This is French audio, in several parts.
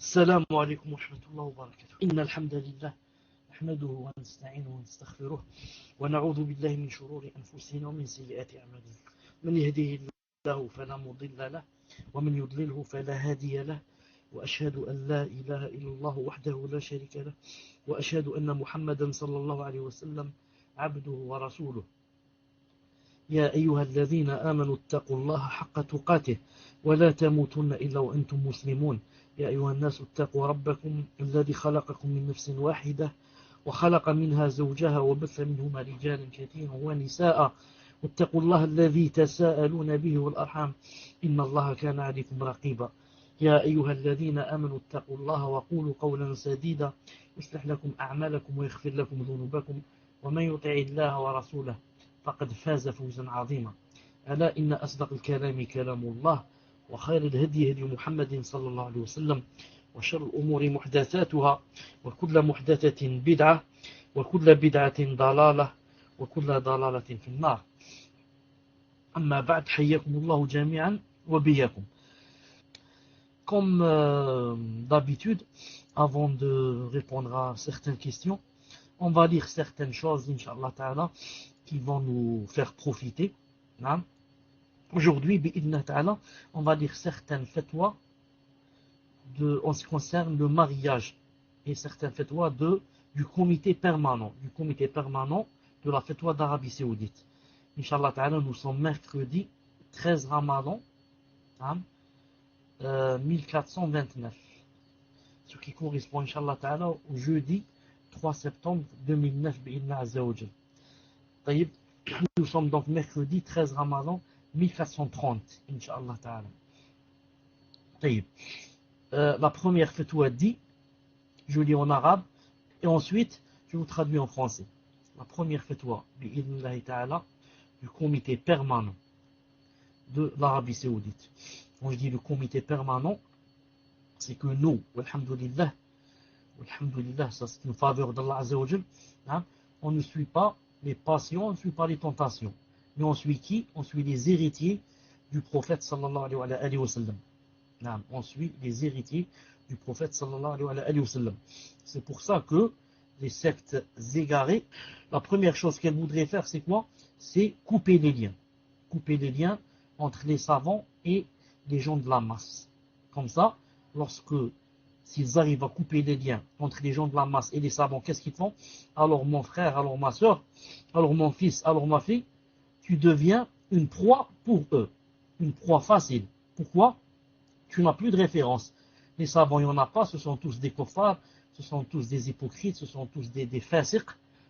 السلام عليكم ورحمة الله وبركاته. إن الحمد لله نحمده ونستعينه ونستغفره ونعوذ بالله من شرور أنفسنا ومن سيئات أعمالنا. من يهده الله فلا مضل له ومن يضلله فلا هادي له، وأشهد أن لا إله إلا الله وحده لا شريك له، وأشهد أن محمدا صلى الله عليه وسلم عبده ورسوله. يا أيها الذين آمنوا اتقوا الله حق تقاته ولا تموتن إلا وأنتم مسلمون. يا أيها الناس اتقوا ربكم الذي خلقكم من نفس واحدة وخلق منها زوجها وبث منهما رجالا كثيرا ونساء، واتقوا الله الذي تساءلون به والأرحام إن الله كان عليكم رقيبا. يا أيها الذين آمنوا اتقوا الله وقولوا قولا سديدا يصلح لكم أعمالكم ويغفر لكم ذنوبكم، ومن يطع الله ورسوله فقد فاز فوزا عظيما. ألا إن أصدق الكلام كلام الله، وخير الهدي هدي محمد صلى الله عليه وسلم، وشر الأمور محدثاتها، وكل محدثة بدعة، وكل بدعة ضلالة، وكل ضلالة في النار. أما بعد، حياكم الله جميعا وبياكم. Comme d'habitude, avant de répondre à certaines questions, on va lire certaines choses, Inch'Allah Ta'ala, qui vont nous faire profiter. Aujourd'hui, bi'idhnillah ta'ala, on va lire certaines fatwas en ce qui concerne le mariage et certaines fatwas du comité permanent de la fatwa d'Arabie Saoudite. Inch'Allah ta'ala, nous sommes mercredi 13 Ramadan 1429, ce qui correspond Inch'Allah ta'ala au jeudi 3 septembre 2009 bi'idhnillah azza wa jal. Nous sommes donc mercredi 13 Ramadan 1430, Inch'Allah ta'ala. La première fatwa dit, je lis en arabe, et ensuite je vous traduis en français. La première fatwa, bi'idhnillah ta'ala, du comité permanent de l'Arabie Saoudite. Quand je dis le comité permanent, c'est que nous, alhamdulillah, ça c'est une faveur d'Allah Azza wa Jal, on ne suit pas les passions, on ne suit pas les tentations. Mais on suit qui? On suit les héritiers du prophète sallallahu alayhi wa sallam. On suit les héritiers du prophète sallallahu alayhi wa sallam. C'est pour ça que les sectes égarées, la première chose qu'elles voudraient faire, c'est quoi? C'est couper les liens. Couper les liens entre les savants et les gens de la masse. Comme ça, s'ils arrivent à couper les liens entre les gens de la masse et les savants, qu'est-ce qu'ils font? Alors mon frère, alors ma soeur, alors mon fils, alors ma fille, tu deviens une proie pour eux. Une proie facile. Pourquoi? Tu n'as plus de référence. Les savants, il n'y en a pas, ce sont tous des kuffars, ce sont tous des hypocrites, ce sont tous des fasiq.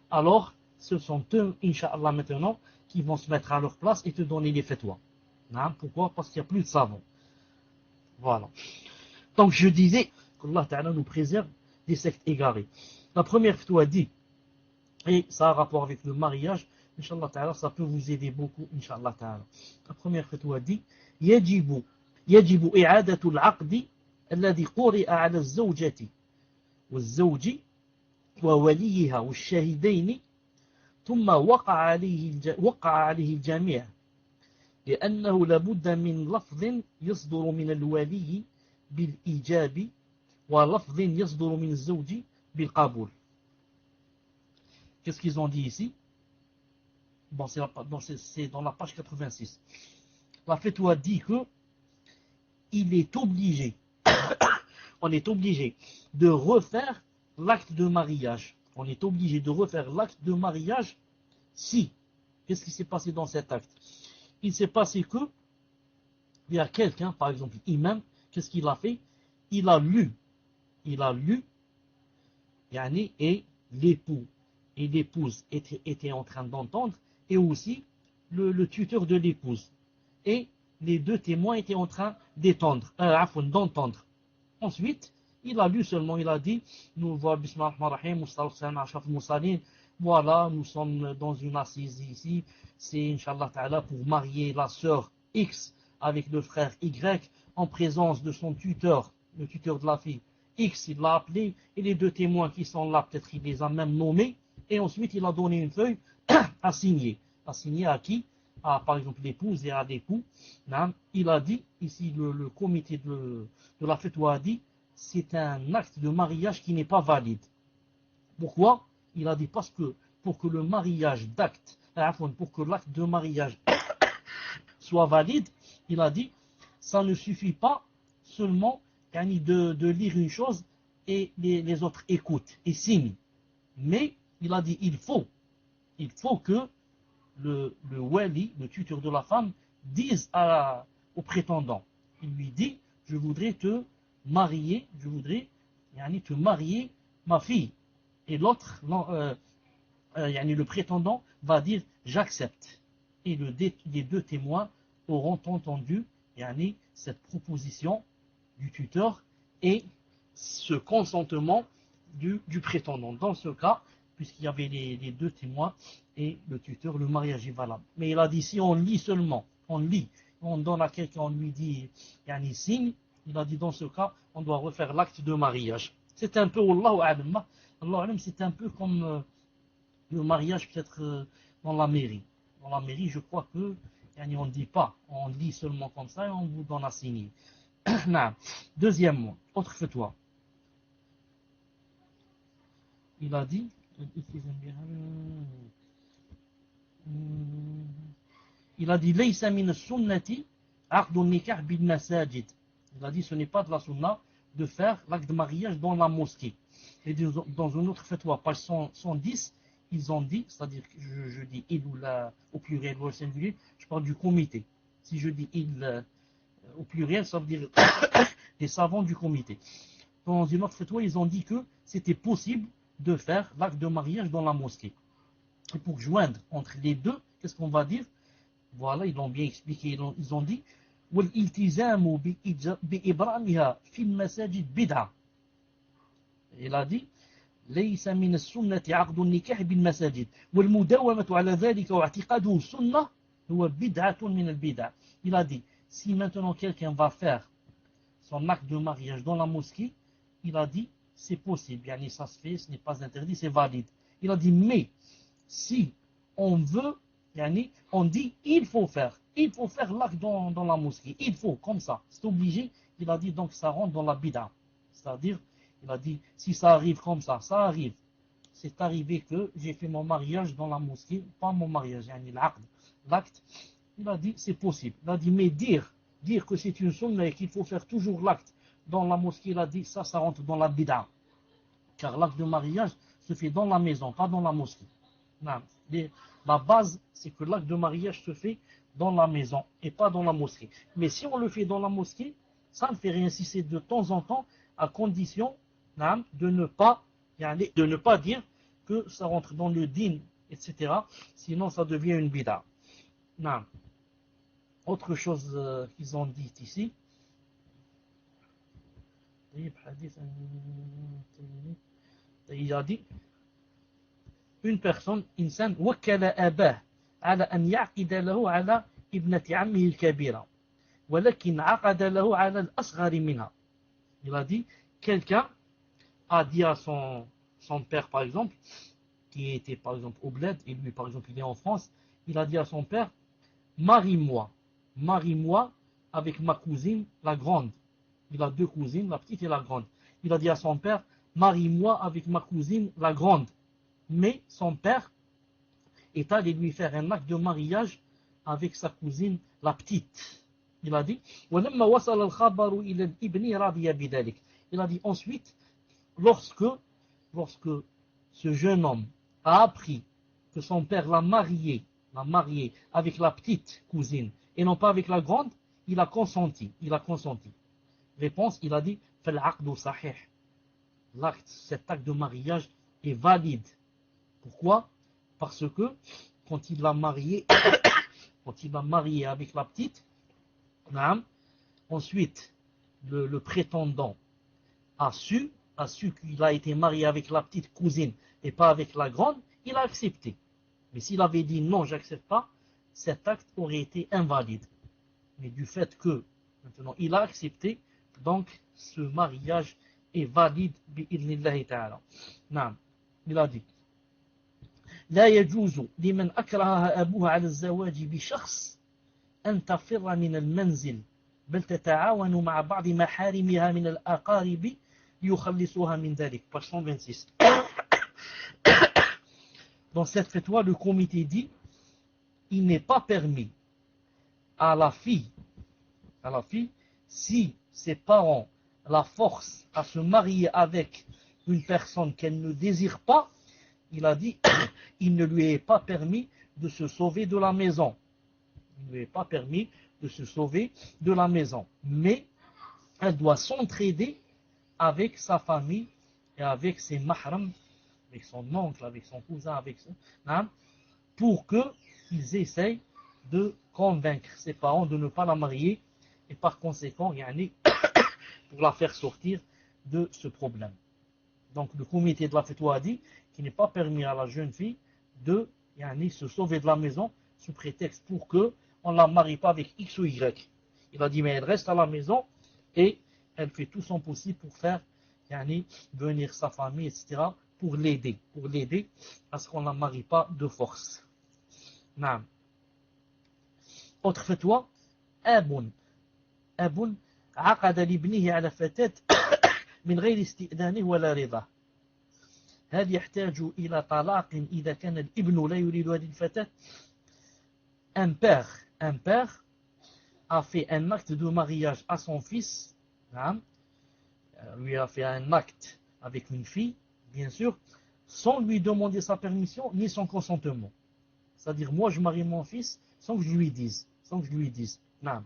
Alors, ce sont eux, Inch'Allah maintenant, qui vont se mettre à leur place et te donner les fatwas. Pourquoi? Parce qu'il n'y a plus de savants. Voilà. Donc je disais qu'Allah Ta'ala nous préserve des sectes égarées. La première fatwa dit, et ça a rapport avec le mariage, Inch'Allah Ta'ala, ça peut vous aider beaucoup, Inch'Allah Ta'ala. La première fatwa dit, يجب إعادة العقد الذي قرئ على الزوجة والزوج ووليها والشاهدين ثم وقع عليه الجميع، لأنه لابد من لفظ يصدر من الولي بالإيجاب ولفظ يصدر من الزوج بالقبول. Qu'est-ce qu'ils ont dit ici? Bon, c'est dans la page 86. La fatwa dit que il est obligé, on est obligé de refaire l'acte de mariage. On est obligé de refaire l'acte de mariage si. Qu'est-ce qui s'est passé dans cet acte? Il s'est passé que il y a quelqu'un, par exemple l'imam, qu'est-ce qu'il a fait? Il a lu, et l'époux et l'épouse étaient en train d'entendre, et aussi le tuteur de l'épouse. Et les deux témoins étaient en train d'entendre. Ensuite, il a lu seulement, il a dit, nous voilà, nous sommes dans une assise ici, c'est Inch'Allah Ta'ala pour marier la sœur X avec le frère Y en présence de son tuteur, le tuteur de la fille X, il l'a appelé, et les deux témoins qui sont là, peut-être il les a même nommés, et ensuite il a donné une feuille à signer. À signer à qui? Par exemple l'épouse et à l'époux. Il a dit, ici le comité de la fatwa a dit, c'est un acte de mariage qui n'est pas valide. Pourquoi? Il a dit parce que pour que le mariage pour que l'acte de mariage soit valide, il a dit, ça ne suffit pas seulement de lire une chose et les autres écoutent et signent. Mais il a dit, il faut que le wali, le tuteur de la femme, dise au prétendant, il lui dit, je voudrais te marier ma fille. Et l'autre, le prétendant va dire, j'accepte. Et les deux témoins auront entendu cette proposition du tuteur et ce consentement du prétendant. Dans ce cas, puisqu'il y avait les deux témoins et le tuteur, le mariage est valable. Mais il a dit, si on lit seulement, on donne à quelqu'un, on lui dit, signe, il a dit, dans ce cas, on doit refaire l'acte de mariage. C'est un peu, Wallahu a'lam, c'est un peu comme le mariage peut-être dans la mairie. Dans la mairie, je crois que on ne dit pas, on lit seulement comme ça et on vous donne à signer. Deuxièmement, autre fatwa. Il a dit, Laysa min sunnati aqdun nikah bil masajid. Il a dit, ce n'est pas de la sunna de faire l'acte de mariage dans la mosquée. Et dans une autre fatwa, page 110, ils ont dit, c'est-à-dire que je dis il ou la, au pluriel ou au singulier, je parle du comité. Si je dis il au pluriel, ça veut dire les savants du comité. Dans une autre fatwa, ils ont dit que c'était possible de faire l'acte de mariage dans la mosquée. Et pour joindre entre les deux, qu'est-ce qu'on va dire? Voilà, ils l'ont bien expliqué. Ils ont dit وَالْإِلْتِزَامُ بِإِبْرَامِهَا فِي الْمَسَاجِدِ بِدْعَةٌ. Il a dit ليس من السنة عقد النكاح بالمساجد والمداومة على ذلك واعتقاده سنة هو بدعة من البدع. Il a dit, si maintenant quelqu'un va faire son acte de mariage dans la mosquée, il a dit, c'est possible, ça se fait, ce n'est pas interdit, c'est valide. Il a dit, mais si on veut, on dit, il faut faire l'acte dans la mosquée, il faut, comme ça, c'est obligé. Il a dit, donc ça rentre dans la bid'a. C'est-à-dire, il a dit, si ça arrive comme ça arrive. C'est arrivé que j'ai fait mon mariage dans la mosquée, pas mon mariage, l'acte. Il a dit, c'est possible. Il a dit, mais dire que c'est une sunna et qu'il faut faire toujours l'acte dans la mosquée, il a dit, ça rentre dans la bid'a. Car l'acte de mariage se fait dans la maison, pas dans la mosquée. Non. La base, c'est que l'acte de mariage se fait dans la maison et pas dans la mosquée. Mais si on le fait dans la mosquée, ça ne fait rien si c'est de temps en temps, à condition de ne pas dire que ça rentre dans le din, etc. Sinon, ça devient une bid'a. Non. Autre chose qu'ils ont dit ici. Il a dit, une personne, insan, wakala abah, ala an ya'qida lahu ala ibnati ammihi al-kabira, walakin aqada lahu ala al-asghari minha. Il a dit, quelqu'un a dit à son père, par exemple, qui était par exemple au bled, et lui par exemple il est en France, il a dit à son père, marie-moi avec ma cousine, la grande. Il a deux cousines, la petite et la grande. Il a dit à son père, marie-moi avec ma cousine, la grande. Mais son père est allé lui faire un acte de mariage avec sa cousine, la petite. Il a dit, il a dit ensuite, lorsque ce jeune homme a appris que son père l'a marié avec la petite cousine et non pas avec la grande, il a consenti. Réponse, il a dit, cet acte de mariage est valide. Pourquoi? Parce que quand il l'a marié avec la petite, ensuite le prétendant a su qu'il a été marié avec la petite cousine et pas avec la grande, il a accepté. Mais s'il avait dit non, j'accepte pas, cet acte aurait été invalide. Mais du fait que maintenant il a accepté, donc ce mariage est valide bi'idhnillahi ta'ala. Il a dit لا يجوز لمن أكرهها أبوها على الزواج بشخص أن تفر من المنزل بل تتعاون مع بعض محارمها من الأقارب ليخلصوها من ذلك, page 126. Dans cette fatwa, le comité dit il n'est pas permis à la fille, si ses parents la forcent à se marier avec une personne qu'elle ne désire pas, il a dit il ne lui est pas permis de se sauver de la maison. Il ne lui est pas permis de se sauver de la maison. Mais elle doit s'entraider avec sa famille et avec ses mahrams, avec son oncle, avec son cousin, avec son, pour qu'ils essayent de convaincre ses parents de ne pas la marier et par conséquent, pour la faire sortir de ce problème. Donc le comité de la fatwa a dit qu'il n'est pas permis à la jeune fille de se sauver de la maison sous prétexte pour qu'on ne la marie pas avec X ou Y. Il a dit mais elle reste à la maison et elle fait tout son possible pour faire venir sa famille, etc. pour l'aider à ce qu'on ne la marie pas de force. Naam. Autre fatwa, abun عقد لابنه على فتاة من غير استئذانه ولا رضاه. هل يحتاج إلى طلاق إذا كان الابن لا يريد هذه الفتاة؟ Un père a fait un acte de mariage à son fils, lui a fait un acte avec une fille, bien sûr, sans lui demander sa permission ni son consentement. C'est-à-dire, moi je marie mon fils sans que je lui dise. Non.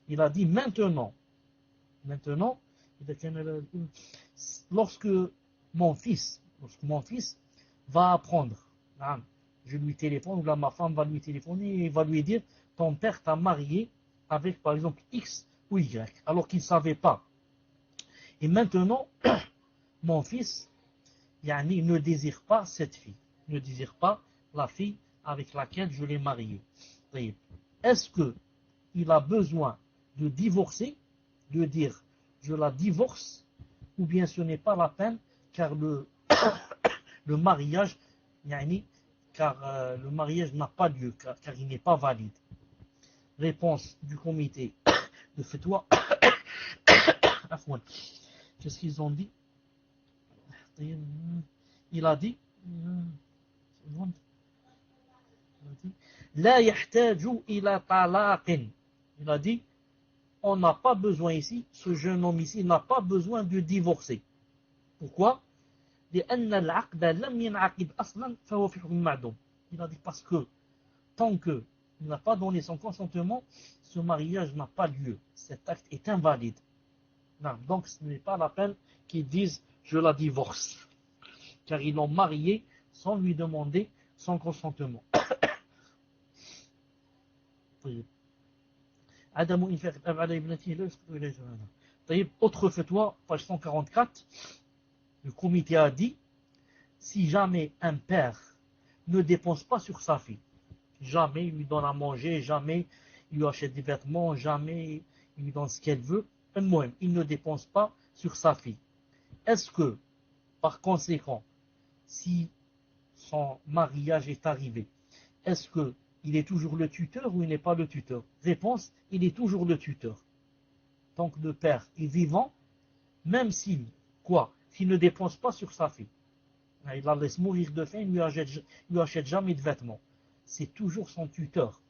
Il a dit maintenant, lorsque mon fils va apprendre, je lui téléphone, ou là ma femme va lui téléphoner et va lui dire, ton père t'a marié avec par exemple X ou Y, alors qu'il ne savait pas. Et maintenant, mon fils ne désire pas cette fille, ne désire pas la fille avec laquelle je l'ai marié. Est-ce qu'il a besoin de divorcer, de dire je la divorce, ou bien ce n'est pas la peine car le mariage le mariage n'a pas lieu, car il n'est pas valide. Réponse du comité de fatwa. Qu'est-ce qu'ils ont dit? Il a dit La yahtaju ila talaqin. Il a dit on n'a pas besoin ici, ce jeune homme ici n'a pas besoin de divorcer. Pourquoi? Il a dit parce que tant qu'il n'a pas donné son consentement, ce mariage n'a pas lieu. Cet acte est invalide. Non, donc ce n'est pas la peine qu'ils disent je la divorce. Car ils l'ont marié sans lui demander son consentement. Autre fatwa, page 144, le comité a dit si jamais un père ne dépense pas sur sa fille, jamais il lui donne à manger, jamais il lui achète des vêtements, jamais il lui donne ce qu'elle veut, il ne dépense pas sur sa fille. Est-ce que, par conséquent, si son mariage est arrivé, est-ce qu'il est toujours le tuteur ou il n'est pas le tuteur? Réponse, il est toujours le tuteur. Donc le père est vivant, même s'il ne dépense pas sur sa fille. Il la laisse mourir de faim, il ne lui achète jamais de vêtements. C'est toujours son tuteur.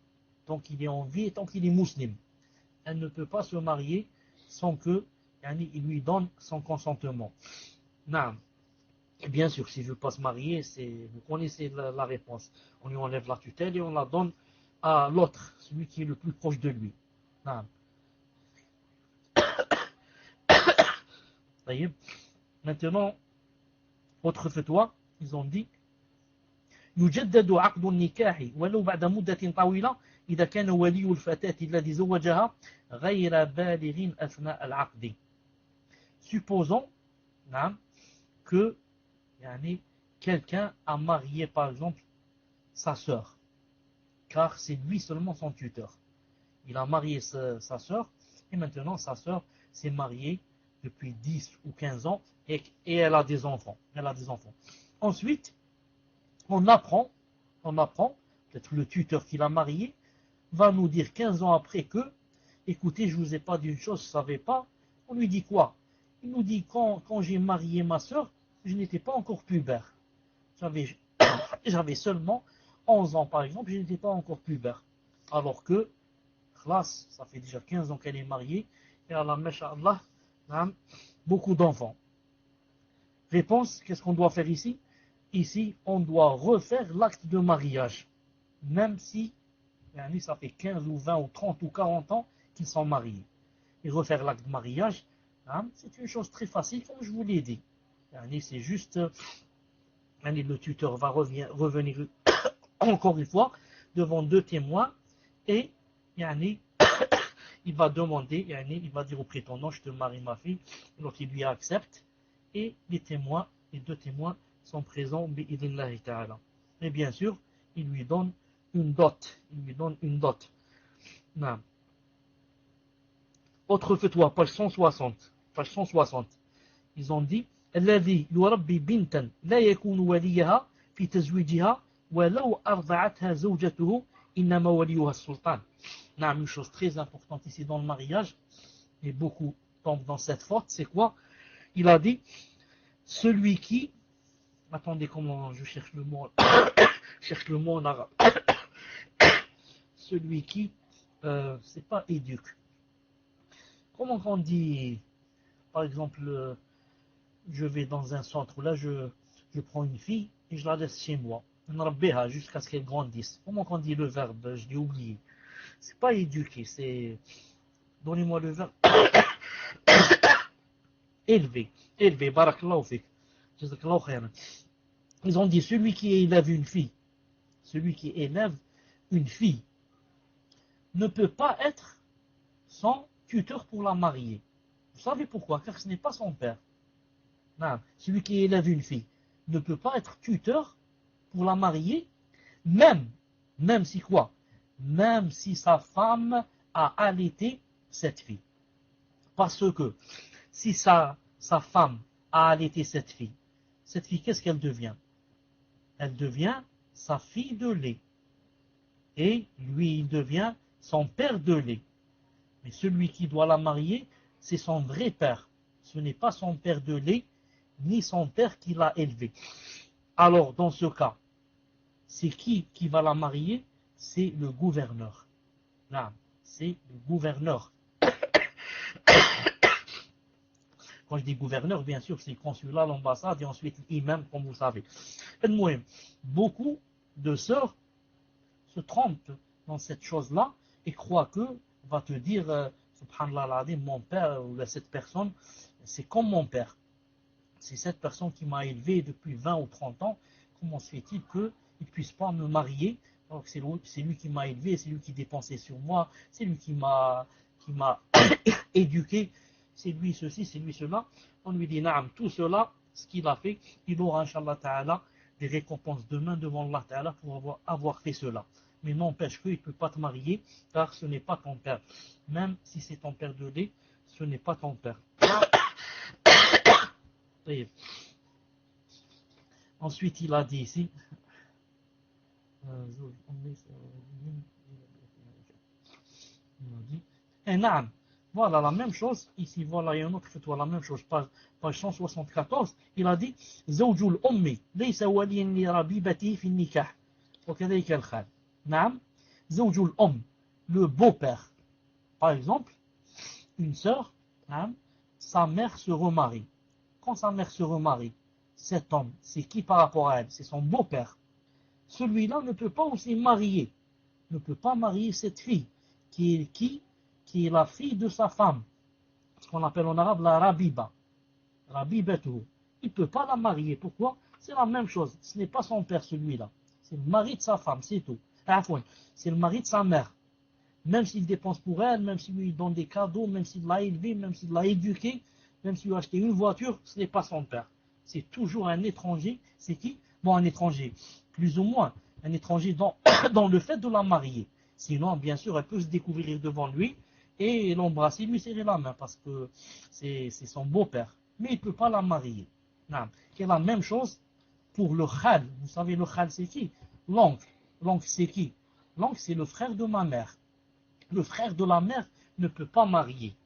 Donc il est en vie et tant qu'il est musulman. Elle ne peut pas se marier sans que il lui donne son consentement. Non. Et bien sûr, si je ne veux pas se marier, vous connaissez la réponse. On lui enlève la tutelle et on la donne à l'autre, celui qui est le plus proche de lui. Non. Maintenant, autre fatwa, ils ont dit يجدد عقد النكاح ولو بعد مدة طويلة إذا كان ولي الفتاة الذي زوجها غير بالغ أثناء العقد. Supposons que quelqu'un a marié par exemple sa sœur, car c'est lui seulement son tuteur. Il a marié sa sœur et maintenant sa sœur s'est mariée depuis 10 ou 15 ans et elle a des enfants. Ensuite, on apprend, peut-être le tuteur qui l'a marié va nous dire 15 ans après que, écoutez, je ne vous ai pas dit une chose, je ne savais pas. On lui dit quoi? Il nous dit, quand j'ai marié ma soeur, je n'étais pas encore pubère. J'avais seulement 11 ans, par exemple, je n'étais pas encore pubère. Alors que, classe, ça fait déjà 15 ans qu'elle est mariée, et Allah, masha'Allah, beaucoup d'enfants. Réponse, qu'est-ce qu'on doit faire ici? Ici, on doit refaire l'acte de mariage. Même si, ça fait 15 ou 20 ou 30 ou 40 ans qu'ils sont mariés. Et refaire l'acte de mariage, c'est une chose très facile, comme je vous l'ai dit. C'est juste, le tuteur va revenir encore une fois devant 2 témoins et il va demander, il va dire au prétendant, je te marie ma fille, donc il lui accepte et les 2 témoins sont présents, bi'idhnillahi ta'ala. Et bien sûr, il lui donne une dot. Non. Autre fatwa, page 160. Page 160. Ils ont dit الذي يربي بنتا لا يكون وليها في تزويجها ولو أرضعتها زوجته إنما وليها السلطان. Une chose très importante ici dans le mariage, et beaucoup tombent dans cette faute, c'est quoi? Il a dit celui qui, attendez comment je cherche le mot, en arabe, celui qui, c'est pas éduque. Comment on dit, par exemple, je vais dans un centre, là je prends une fille et je la laisse chez moi, jusqu'à ce qu'elle grandisse. Comment on dit le verbe? Je l'ai oublié. C'est pas éduquer, c'est, donnez-moi le verbe, élever, barakallahu fik, jazakallahu khairan. Ils ont dit celui qui élève une fille ne peut pas être son tuteur pour la marier. Vous savez pourquoi? Car ce n'est pas son père. Non. Celui qui élève une fille ne peut pas être tuteur pour la marier, même si quoi? Même si sa femme a allaité cette fille. Parce que si sa femme a allaité cette fille, qu'est-ce qu'elle devient? Elle devient sa fille de lait. Et lui, il devient son père de lait. Mais celui qui doit la marier, c'est son vrai père. Ce n'est pas son père de lait, ni son père qui l'a élevé. Alors, dans ce cas, c'est qui va la marier? C'est le gouverneur. Là, c'est le gouverneur. Quand je dis gouverneur, bien sûr, c'est le consulat, l'ambassade et ensuite l'imam, comme vous savez. Beaucoup de sœurs se trompent dans cette chose-là et croient que, va te dire, subhanallah, mon père ou cette personne, c'est comme mon père. C'est cette personne qui m'a élevé depuis 20 ou 30 ans. Comment se fait-il qu'il ne puisse pas me marier? Alors c'est lui qui m'a élevé, c'est lui qui dépensait sur moi, c'est lui qui m'a éduqué, c'est lui ceci, c'est lui cela. On lui dit, naam, tout cela, ce qu'il a fait, il aura, inshallah ta'ala, des récompenses demain devant Allah ta'ala pour avoir fait cela. Mais n'empêche qu'il ne peut pas te marier, car ce n'est pas ton père. Même si c'est ton père de lait, ce n'est pas ton père. Ensuite, il a dit ici, voilà la même chose, ici voilà il y a un autre fatwa, la même chose, page 174, il a dit زوج الأم ليس وليا لربيبته في النكاح وكذلك الخال. نعم زوج الأم, le beau-père. Par exemple, une sœur, sa mère se remarie. Quand sa mère se remarie, cet homme, c'est qui par rapport à elle? C'est son beau-père. Celui-là ne peut pas aussi marier, ne peut pas marier cette fille, qui est la fille de sa femme, ce qu'on appelle en arabe la rabiba, rabibatuhu. Il ne peut pas la marier. Pourquoi? C'est la même chose. Ce n'est pas son père celui-là. C'est le mari de sa femme, c'est tout. C'est le mari de sa mère. Même s'il dépense pour elle, même s'il lui donne des cadeaux, même s'il l'a élevé, même s'il l'a éduqué, même s'il lui a acheté une voiture, ce n'est pas son père. C'est toujours un étranger. C'est qui? Bon, un étranger, plus ou moins. Un étranger dans le fait de la marier. Sinon, bien sûr, elle peut se découvrir devant lui et l'embrasser, lui serrer la main parce que c'est son beau-père. Mais il ne peut pas la marier. C'est la même chose pour le khal. Vous savez, le khal, c'est qui? L'oncle. L'oncle, c'est qui? L'oncle, c'est le frère de ma mère. Le frère de la mère ne peut pas marier.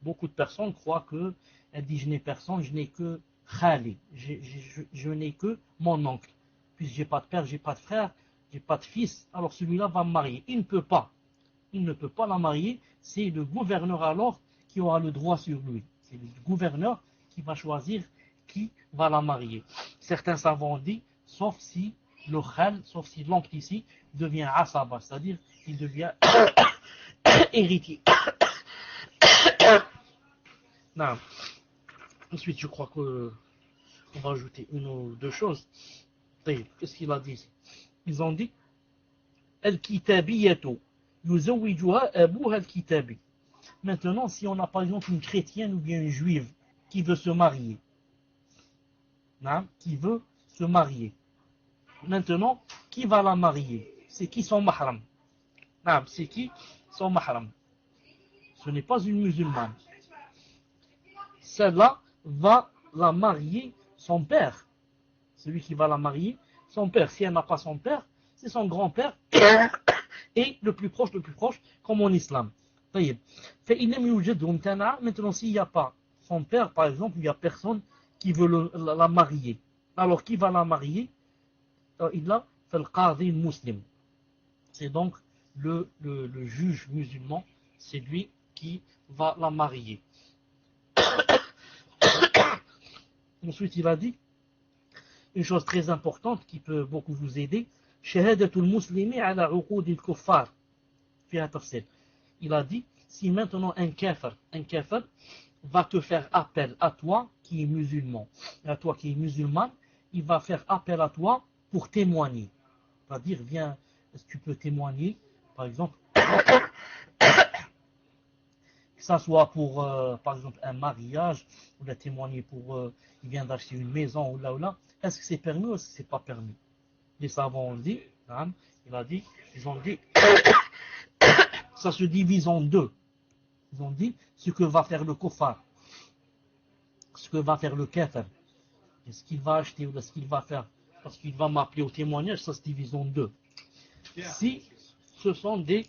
Beaucoup de personnes croient que, elle dit, je n'ai personne, je n'ai que khali, je n'ai que mon oncle. Puisque j'ai pas de père, j'ai pas de frère, j'ai pas de fils, alors celui-là va me marier. Il ne peut pas. Il ne peut pas la marier. C'est le gouverneur alors qui aura le droit sur lui. C'est le gouverneur qui va choisir qui va la marier. Certains savants ont dit, sauf si le khal, sauf si l'oncle ici devient asaba, c'est-à-dire il devient héritier. Non. Ensuite, je crois qu'on va ajouter une ou deux choses. Qu'est-ce qu'il a dit? Ils ont dit Al-Kitabiyatu yuzawwijuha abuha al-Kitabi. Maintenant, si on a par exemple une chrétienne ou bien une juive qui veut se marier, qui veut se marier, maintenant, qui va la marier? C'est qui son mahram? C'est qui son mahram? Ce n'est pas une musulmane. Celle-là va la marier son père. Celui qui va la marier, son père. Si elle n'a pas son père, c'est son grand-père et le plus proche, comme en islam. Maintenant, s'il n'y a pas son père, par exemple, il n'y a personne qui veut la marier. Alors, qui va la marier? Il a fait le qadi muslim. C'est donc le juge musulman, c'est lui qui va la marier. Ensuite, il a dit une chose très importante qui peut beaucoup vous aider. Shahadatul muslimi ala uqud al-kuffar. Il a dit, si maintenant un kafir va te faire appel à toi qui est musulman, à toi qui est musulman, il va faire appel à toi pour témoigner. C'est-à-dire, viens, est-ce que tu peux témoigner, par exemple, que ça soit pour, par exemple, un mariage, ou la témoigner pour, il vient d'acheter une maison, ou là, est-ce que c'est permis ou est-ce que c'est pas permis? Les savants ont dit, ils ont dit, ça se divise en deux. Ils ont dit, ce que va faire le kuffar, ce que va faire le kafir, est-ce qu'il va acheter ou est-ce qu'il va faire, parce qu'il va m'appeler au témoignage, ça se divise en deux. Si ce sont des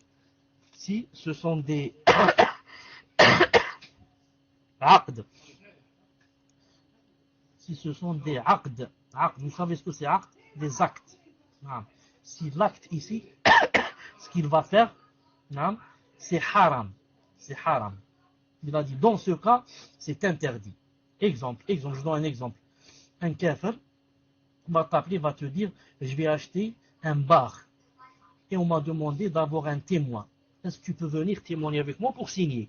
aqd, si ce sont des aqd, vous savez ce que c'est aqd? Des actes. Si l'acte ici, ce qu'il va faire, c'est haram. C'est haram. Il a dit, dans ce cas, c'est interdit. Exemple, je donne un exemple. Un kafir va t'appeler, va te dire, je vais acheter un bar. Et on m'a demandé d'avoir un témoin. Est-ce que tu peux venir témoigner avec moi pour signer?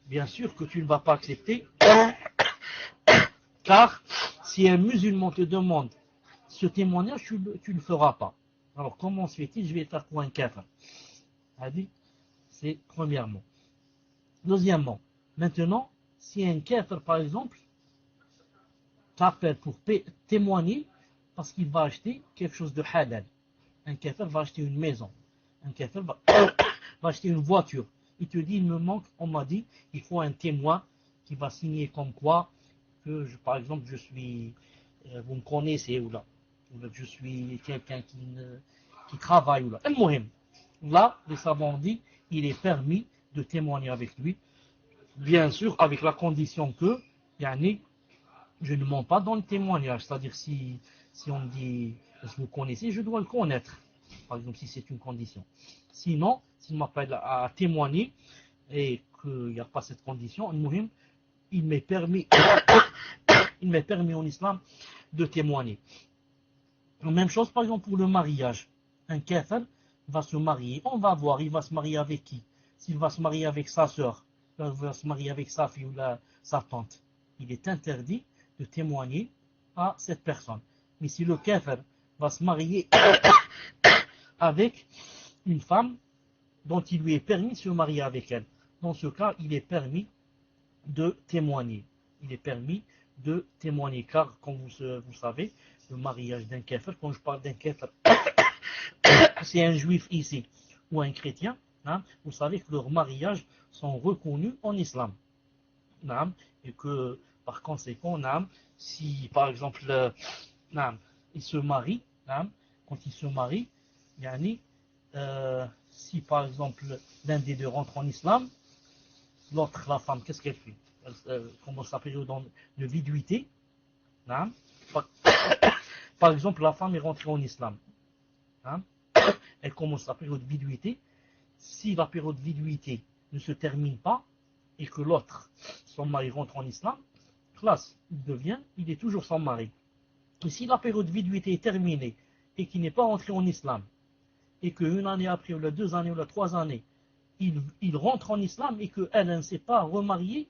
Bien sûr que tu ne vas pas accepter. Car si un musulman te demande ce témoignage, tu ne le feras pas. Alors comment se fait-il? Je vais faire pour un kafir. C'est premièrement. Deuxièmement, maintenant, si un kafir, par exemple, t'appelle pour témoigner parce qu'il va acheter quelque chose de halal. Un kafir va acheter une maison. Un kafir va acheter une voiture. Il te dit, il me manque, on m'a dit, il faut un témoin qui va signer comme quoi que, par exemple, je suis, vous me connaissez ou là je suis quelqu'un qui travaille ou là. Là, les savants ont dit, il est permis de témoigner avec lui, bien sûr, avec la condition que, je ne mens pas dans le témoignage. C'est-à-dire, si on me dit, est-ce que vous connaissez, je dois le connaître. Par exemple, si c'est une condition. Sinon, s'il m'appelle à témoigner et qu'il n'y a pas cette condition, il m'est permis en islam de témoigner. La même chose, par exemple, pour le mariage. Un kafir va se marier. On va voir, il va se marier avec qui? S'il va se marier avec sa sœur, il va se marier avec sa fille ou sa tante. Il est interdit de témoigner à cette personne. Mais si le kafir va se marier avec une femme dont il lui est permis de se marier avec elle, dans ce cas, il est permis de témoigner. Il est permis de témoigner, car, comme vous savez, le mariage d'un kafir, quand je parle d'un kafir, c'est un juif ici, ou un chrétien, vous savez que leurs mariages sont reconnus en islam. Et que, par conséquent, si, par exemple, ils se marient, quand ils se marient, si, par exemple, l'un des deux rentre en islam, l'autre, la femme, qu'est-ce qu'elle fait? Elle commence sa période de viduité. Hein? Par exemple, la femme est rentrée en islam. Hein? Elle commence la période de viduité. Si la période de viduité ne se termine pas et que l'autre, son mari, rentre en islam, classe, il est toujours son mari. Et si la période de viduité est terminée et qu'il n'est pas rentré en islam, et qu'une année après, ou la 2 années, ou la 3 années, il rentre en islam et qu'elle ne s'est pas remariée,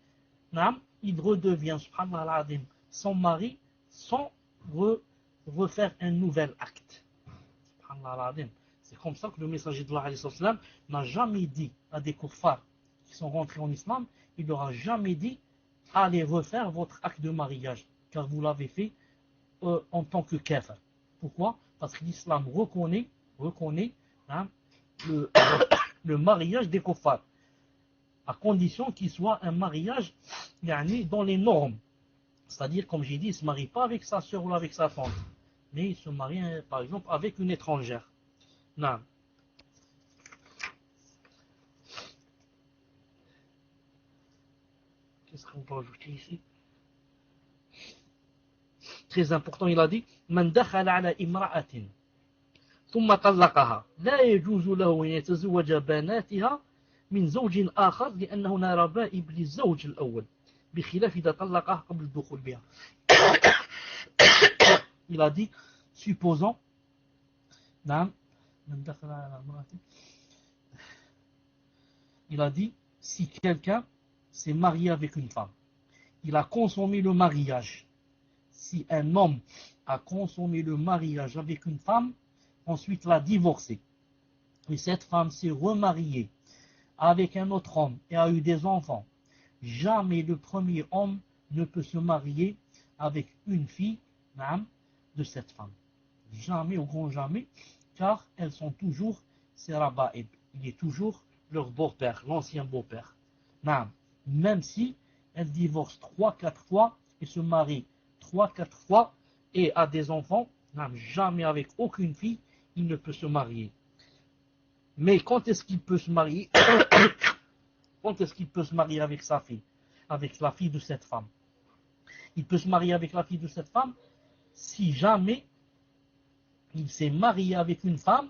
il redevient, subhanallah, son mari sans refaire un nouvel acte. Subhanallah. C'est comme ça que le messager de Allah n'a jamais dit à des kuffars qui sont rentrés en islam, il leur a jamais dit allez refaire votre acte de mariage, car vous l'avez fait en tant que kafir. Pourquoi? Parce que l'islam reconnaît le mariage des kuffars, à condition qu'il soit un mariage dans les normes. C'est-à-dire, comme j'ai dit, il ne se marie pas avec sa soeur ou avec sa tante, mais il se marie, par exemple, avec une étrangère. Non. Qu'est-ce qu'on peut ajouter ici? Très important, il a dit Man dakhala ala imra'atin thumma talaqaha la yajuzu lahu an yatazawwaja banatiha min zawjin akhar li'annahu la raba'ib lizawj al-awwal بخلاف إذا طلقها قبل الدخول بها. Il a dit, supposons, il a dit, si quelqu'un s'est marié avec une femme, il a consommé le mariage. Si un homme a consommé le mariage avec une femme, ensuite l'a divorcé, et cette femme s'est remariée avec un autre homme et a eu des enfants, jamais le premier homme ne peut se marier avec une fille de cette femme. Jamais, au grand jamais, car elles sont toujours ses raba'ib. Il est toujours leur beau-père, l'ancien beau-père. Même si elles divorcent 3-4 fois et se marient 3-4 fois et a des enfants, jamais avec aucune fille, il ne peut se marier. Mais quand est-ce qu'il peut se marier? Quand est-ce qu'il peut se marier avec sa fille, avec la fille de cette femme? Il peut se marier avec la fille de cette femme si jamais il s'est marié avec une femme,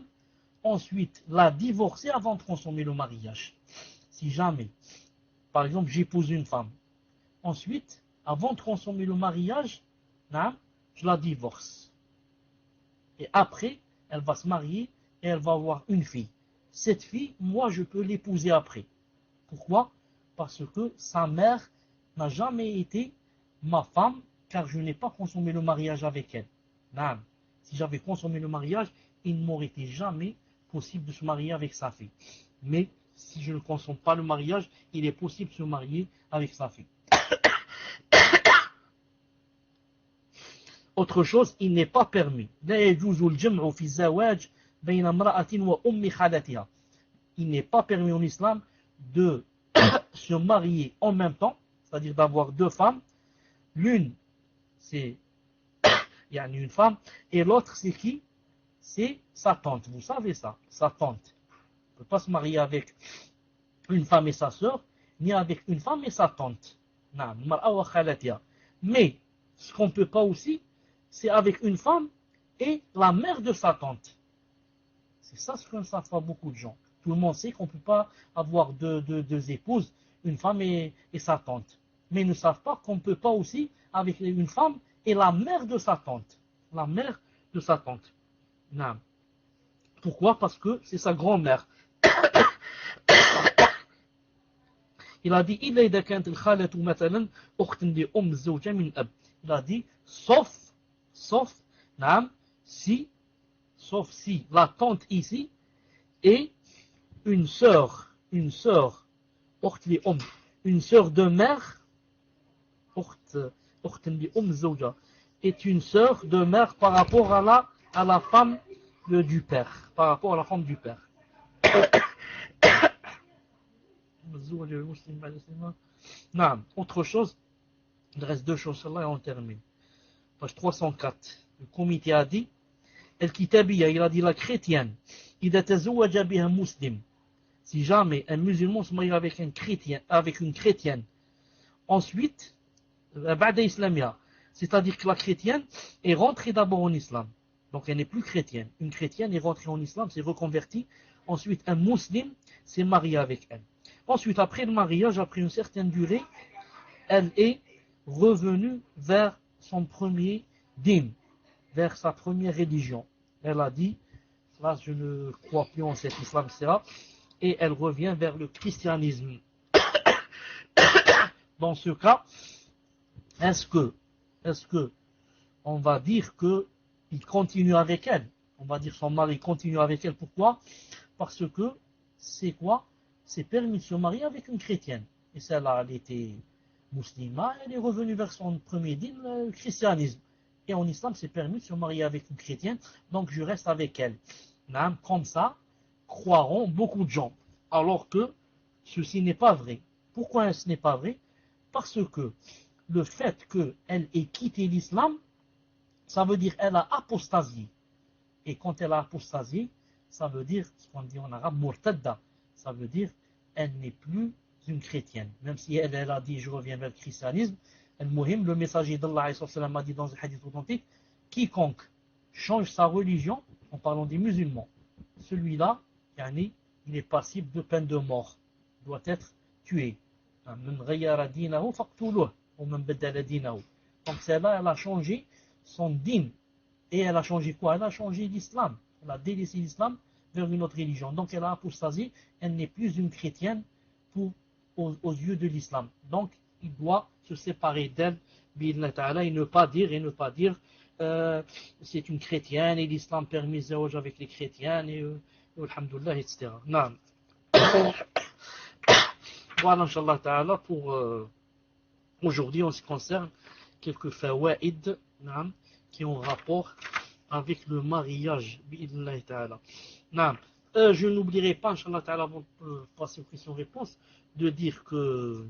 ensuite l'a divorcée avant de consommer le mariage. Si jamais, par exemple, j'épouse une femme, ensuite, avant de consommer le mariage, je la divorce. Et après, elle va se marier et elle va avoir une fille. Cette fille, moi, je peux l'épouser après. Pourquoi? Parce que sa mère n'a jamais été ma femme, car je n'ai pas consommé le mariage avec elle. Si j'avais consommé le mariage, il ne m'aurait été jamais possible de se marier avec sa fille. Mais si je ne consomme pas le mariage, il est possible de se marier avec sa fille. Autre chose, il n'est pas permis. Il n'est pas permis en islam de se marier en même temps, c'est-à-dire d'avoir deux femmes. L'une, c'est une femme, et l'autre, c'est qui? C'est sa tante. Vous savez ça, sa tante. On ne peut pas se marier avec une femme et sa sœur, ni avec une femme et sa tante. Mais, ce qu'on ne peut pas aussi, c'est avec une femme et la mère de sa tante. C'est ça ce que ne savent pas beaucoup de gens. Tout le monde sait qu'on ne peut pas avoir deux épouses, une femme et sa tante. Mais ils ne savent pas qu'on ne peut pas aussi avec une femme et la mère de sa tante. La mère de sa tante. Non. Pourquoi? Parce que c'est sa grand-mère. Il a dit, il a dit, sauf si la tante ici est une sœur de mère, est une sœur de mère par rapport à la femme du père, par rapport à la femme du père. Autre chose, il reste deux choses, là et on termine. Page 304, le comité a dit, il a dit la chrétienne, إذا تزوج بها مسلم, Si jamais un musulman se marie avec un chrétien, avec une chrétienne, ensuite, ba'da islamia, c'est-à-dire que la chrétienne est rentrée d'abord en islam. Donc elle n'est plus chrétienne. Une chrétienne est rentrée en islam, s'est reconvertie. Ensuite, un musulman s'est marié avec elle. Ensuite, après le mariage, après une certaine durée, elle est revenue vers son premier din, vers sa première religion. Elle a dit, là je ne crois plus en cet islam, etc. Et elle revient vers le christianisme. Dans ce cas, est-ce que on va dire qu'il continue avec elle? On va dire son mari continue avec elle. Pourquoi? Parce que c'est quoi? C'est permis de se marier avec une chrétienne. Et celle-là, elle était musulmane, elle est revenue vers son premier din, le christianisme. Et en islam, c'est permis de se marier avec une chrétienne, donc je reste avec elle. Comme ça, croiront beaucoup de gens. Alors que ceci n'est pas vrai. Pourquoi ce n'est pas vrai? Parce que le fait qu'elle ait quitté l'islam, ça veut dire qu'elle a apostasié. Et quand elle a apostasié, ça veut dire, ce qu'on dit en arabe, murtadda. Ça veut dire elle n'est plus une chrétienne. Même si elle a dit je reviens vers le christianisme, le messager d'Allah a dit dans un hadith authentique, quiconque change sa religion, en parlant des musulmans, celui-là, il est passible de peine de mort, doit être tué. Donc celle-là, elle a changé son din. Et elle a changé quoi? Elle a changé l'islam. Elle a délaissé l'islam vers une autre religion. Donc elle a apostasé, elle n'est plus une chrétienne aux yeux de l'islam. Donc il doit se séparer d'elle, et ne pas dire c'est une chrétienne et l'islam permet zéro avec les chrétiennes et alhamdoulilah, etc. Non. Voilà, Inch'Allah Ta'ala, pour aujourd'hui, en ce qui concerne quelques fawaïd qui ont rapport avec le mariage. Je n'oublierai pas, Inch'Allah Ta'ala, avant de passer aux questions-réponses, de dire que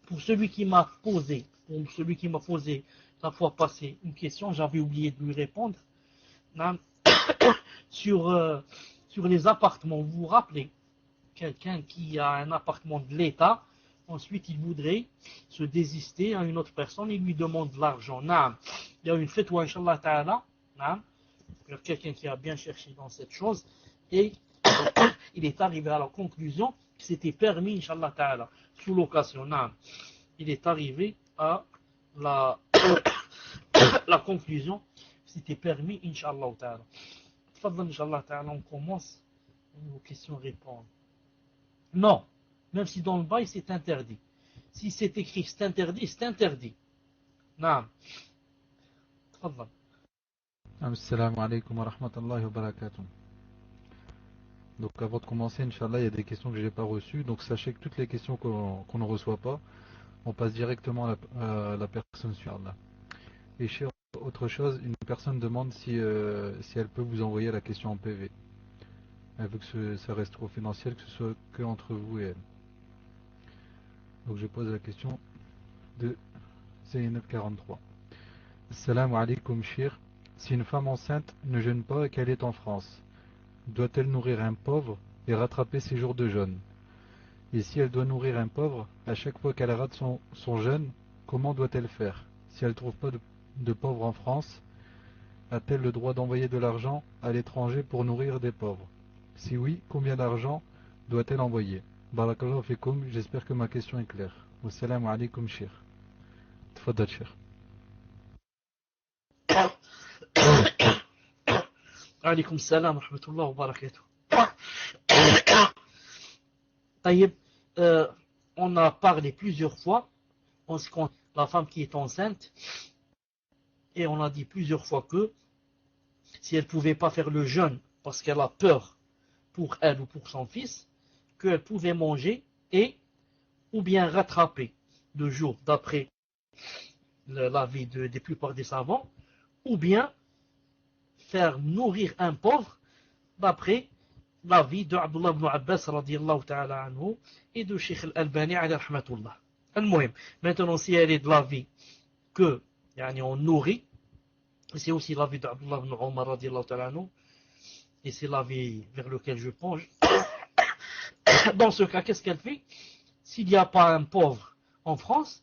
pour celui qui m'a posé la fois passée une question, j'avais oublié de lui répondre, sur les appartements. Vous vous rappelez, quelqu'un qui a un appartement de l'État, ensuite il voudrait se désister à une autre personne, il lui demande de l'argent. Il y a une fatwa, Inch'Allah Ta'ala, quelqu'un qui a bien cherché dans cette chose, et il est arrivé à la conclusion que c'était permis, Inch'Allah Ta'ala, sous l'occasion. Il est arrivé à la conclusion que c'était permis, Inch'Allah Ta'ala. Fadlan, Inch'Allah Ta'ala, on commence aux questions-réponses. Non, même si dans le bail c'est interdit. Si c'est écrit c'est interdit, c'est interdit. Naam. Tfadhal. Assalamu alaikum wa rahmatullahi wa barakatuh. Donc avant de commencer, Inch'Allah, il y a des questions que je n'ai pas reçues. Donc sachez que toutes les questions qu'on ne reçoit pas, on passe directement à la personne suivante. Et chez autre chose, une personne demande si elle peut vous envoyer la question en PV. Elle veut que ça reste confidentiel, que ce soit que entre vous et elle. Donc je pose la question de Zainab 43. Assalamu alaikum shir. Si une femme enceinte ne jeûne pas et qu'elle est en France, doit-elle nourrir un pauvre et rattraper ses jours de jeûne? Et si elle doit nourrir un pauvre, à chaque fois qu'elle rate son jeûne, comment doit-elle faire? Si elle ne trouve pas de pauvres en France, a-t-elle le droit d'envoyer de l'argent à l'étranger pour nourrir des pauvres? Si oui, combien d'argent doit-elle envoyer? Barakallahu fikum, j'espère que ma question est claire. Wassalamu alaikum shir. Tfaddal shir. Alaykoum salam wa rahmatullah wa barakatuh. Taïeb, on a parlé plusieurs fois en ce qui concerne la femme qui est enceinte, et on a dit plusieurs fois que si elle ne pouvait pas faire le jeûne parce qu'elle a peur pour elle ou pour son fils, qu'elle pouvait manger et ou bien rattraper 2 jours d'après l'avis des plupart des savants, ou bien faire nourrir un pauvre d'après l'avis de Abdullah ibn Abbas radiyallahu ta'ala anhu et de Sheikh al-Albani alayhi rahmatullah. Maintenant, si elle est de l'avis que on nourrit, c'est aussi l'avis de Abdullah ibn Omar radiyallahu ta'ala anhu et c'est l'avis vers lequel je penche, dans ce cas, qu'est-ce qu'elle fait? S'il n'y a pas un pauvre en France,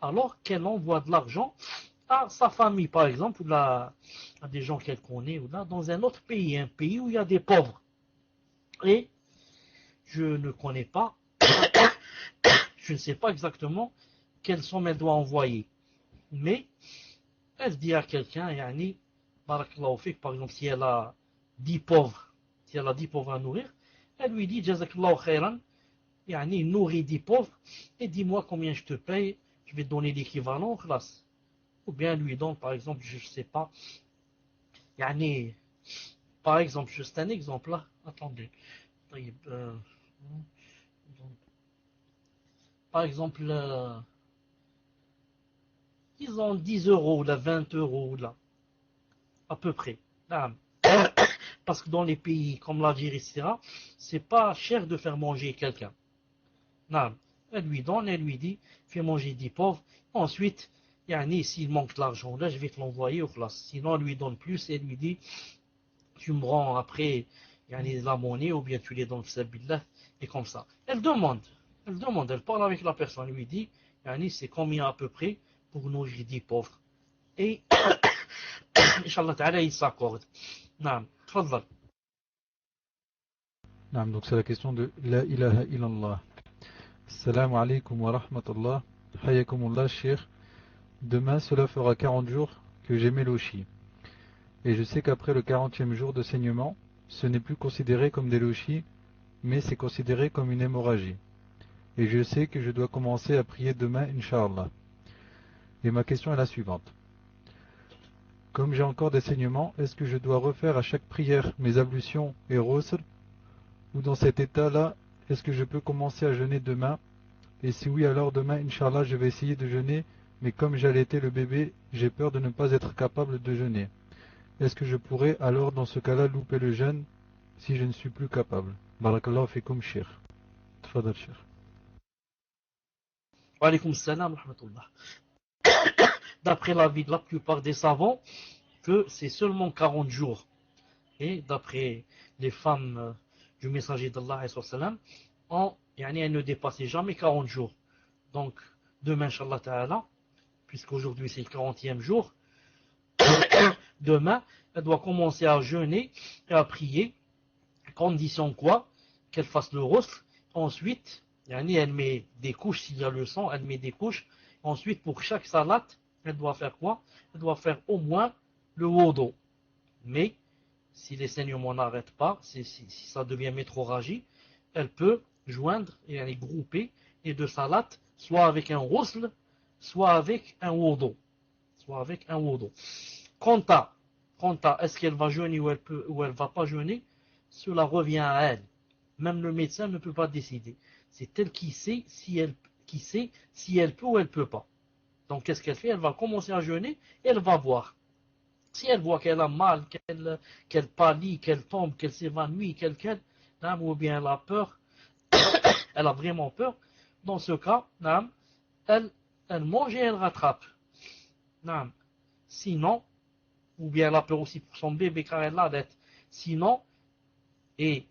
alors qu'elle envoie de l'argent à sa famille, par exemple, ou à des gens qu'elle connaît, ou là, dans un autre pays, un pays où il y a des pauvres. Et je ne connais pas, je ne sais pas exactement quelle somme elle doit envoyer. Mais elle dit à quelqu'un, yani, barakallahu fik, par exemple, si elle a 10 pauvres, si elle a 10 pauvres à nourrir, elle lui dit, jazakallahu khairan, yani, nourris 10 pauvres, et dis-moi combien je te paye, je vais te donner l'équivalent, classe. Ou bien elle lui donne, par exemple, je ne sais pas, yani, par exemple, juste un exemple là, attendez, par exemple, ils ont 10 euros, là, 20 euros, là, à peu près. Là, parce que dans les pays comme l'Algérie, etc., c'est pas cher de faire manger quelqu'un. Non. Elle lui donne, elle lui dit, fais manger 10 pauvres. Ensuite, yani, s'il manque de l'argent, là, je vais te l'envoyer au classe. Sinon, elle lui donne plus et elle lui dit, tu me rends après yani, la monnaie ou bien tu les donnes là et comme ça. Elle parle avec la personne, elle lui dit, yani, c'est combien à peu près pour nourrir 10 pauvres. Et, Inch'Allah ta'ala, il s'accorde. Non, tfadal. Donc c'est la question de La ilaha illallah. Salam alaikum wa rahmatullah. Hayakumullah, Cheikh. Demain, cela fera 40 jours que j'ai Mélochi. Et je sais qu'après le 40e jour de saignement, ce n'est plus considéré comme des lochis, mais c'est considéré comme une hémorragie. Et je sais que je dois commencer à prier demain, Inch'Allah. Et ma question est la suivante. Comme j'ai encore des saignements, est-ce que je dois refaire à chaque prière mes ablutions et rosr? Ou dans cet état-là, est-ce que je peux commencer à jeûner demain? Et si oui, alors demain, Inch'Allah, je vais essayer de jeûner, mais comme j'allaitais le bébé, j'ai peur de ne pas être capable de jeûner. Est-ce que je pourrais alors dans ce cas-là louper le jeûne si je ne suis plus capable? Barakallahu fikum, Cheikh. Tfadal, Cheikh. Wa alaykum salam wa rahmatullah. D'après l'avis de la plupart des savants, que c'est seulement 40 jours. Et d'après les femmes du messager d'Allah, elles ne dépassaient jamais 40 jours. Donc, demain, Inch'Allah Ta'ala, puisqu'aujourd'hui c'est le 40e jour, demain, elle doit commencer à jeûner et à prier. Condition quoi? Qu'elle fasse le rostre. Ensuite, elle met des couches, s'il y a le sang, elle met des couches. Ensuite, pour chaque salade, elle doit faire quoi? Elle doit faire au moins le wudu. Mais, si les saignements n'arrêtent pas, si ça devient métrorragie, elle peut joindre et aller grouper les deux salades, soit avec un ghusl, soit avec un wudu. Soit avec un wudu. Quant à est-ce qu'elle va jeûner ou elle va pas jeûner, cela revient à elle. Même le médecin ne peut pas décider. C'est elle qui sait si elle peut ou elle peut pas. Donc qu'est-ce qu'elle fait? Elle va commencer à jeûner et elle va voir. Si elle voit qu'elle a mal, qu'elle pâlit, qu'elle tombe, qu'elle s'évanouit, ou bien elle a peur, elle a vraiment peur, dans ce cas, elle, elle mange et elle rattrape. Sinon, ou bien elle a peur aussi pour son bébé car elle l'a dette. Sinon, et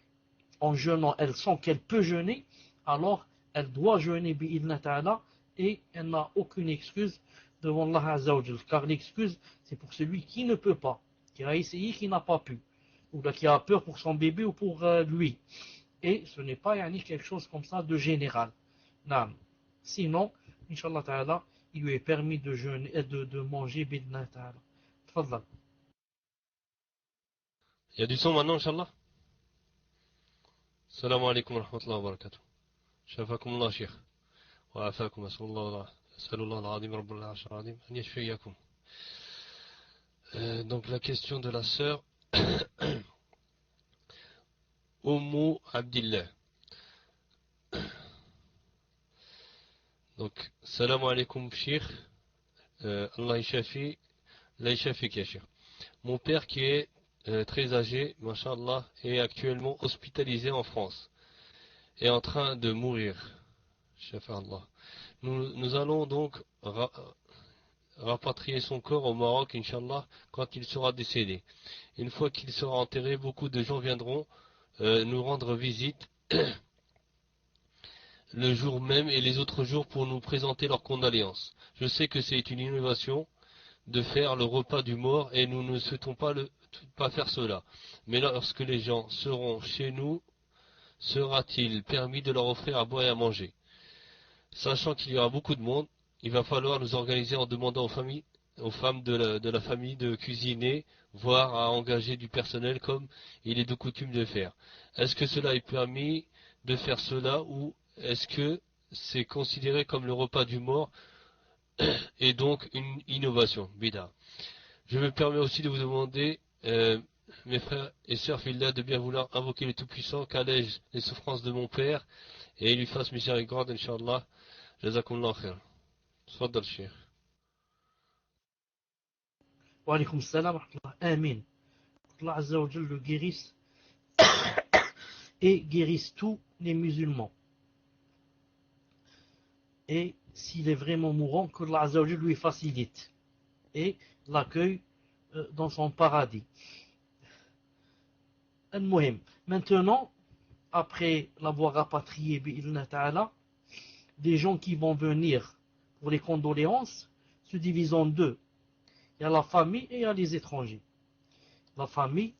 en jeûnant, elle sent qu'elle peut jeûner, alors elle doit jeûner bi'idna ta'ala et elle n'a aucune excuse devant Allah Azzawajal. Car l'excuse, c'est pour celui qui ne peut pas, qui a essayé, qui n'a pas pu, ou qui a peur pour son bébé ou pour lui. Et ce n'est pas quelque chose comme ça de général. Non. Sinon, Inch'Allah ta'ala, il lui est permis de jeûner, de manger bi'idna ta'ala. Tfadal. Il y a du son maintenant, Inch'Allah. Salam alaikum wa rahmatullahi wa barakatuh. شافاكم الله شيخ وعافاكم أسأل الله العظيم رب العرش العظيم أن يشفيكم. Donc la question de la sœur Oumou Abdillah. Donc salam alaikum Cheikh. Allah yashafi, la yashafik ya Cheikh. Mon père qui est très âgé, mashallah, est actuellement hospitalisé en France, est en train de mourir. Shafa'Allah. Nous allons donc rapatrier son corps au Maroc, Inch'Allah, quand il sera décédé. Une fois qu'il sera enterré, beaucoup de gens viendront nous rendre visite le jour même et les autres jours pour nous présenter leurs condoléances. Je sais que c'est une innovation de faire le repas du mort et nous ne souhaitons pas faire cela. Mais lorsque les gens seront chez nous, sera-t-il permis de leur offrir à boire et à manger? Sachant qu'il y aura beaucoup de monde, il va falloir nous organiser en demandant aux femmes de la famille de cuisiner, voire à engager du personnel comme il est de coutume de faire. Est-ce que cela est permis de faire cela ou est-ce que c'est considéré comme le repas du mort et donc une innovation, bida? Je me permets aussi de vous demander, mes frères et sœurs filles, de bien vouloir invoquer le Tout-Puissant, qu'allège les souffrances de mon père et il lui fasse miséricorde, Inch'Allah. Jazakumullah khair. Tfaddal, Cheikh. Wa alaykoum salam wa rahmatullah. Amin. Allah Azza wa Jal le guérisse et guérisse tous les musulmans. Et s'il est vraiment mourant, que Allah Azza wa Jal lui facilite et l'accueille dans son paradis. Maintenant, après l'avoir rapatrié, bi'idhna ta'ala, des gens qui vont venir pour les condoléances se divisent en deux. Il y a la famille et il y a les étrangers. La famille,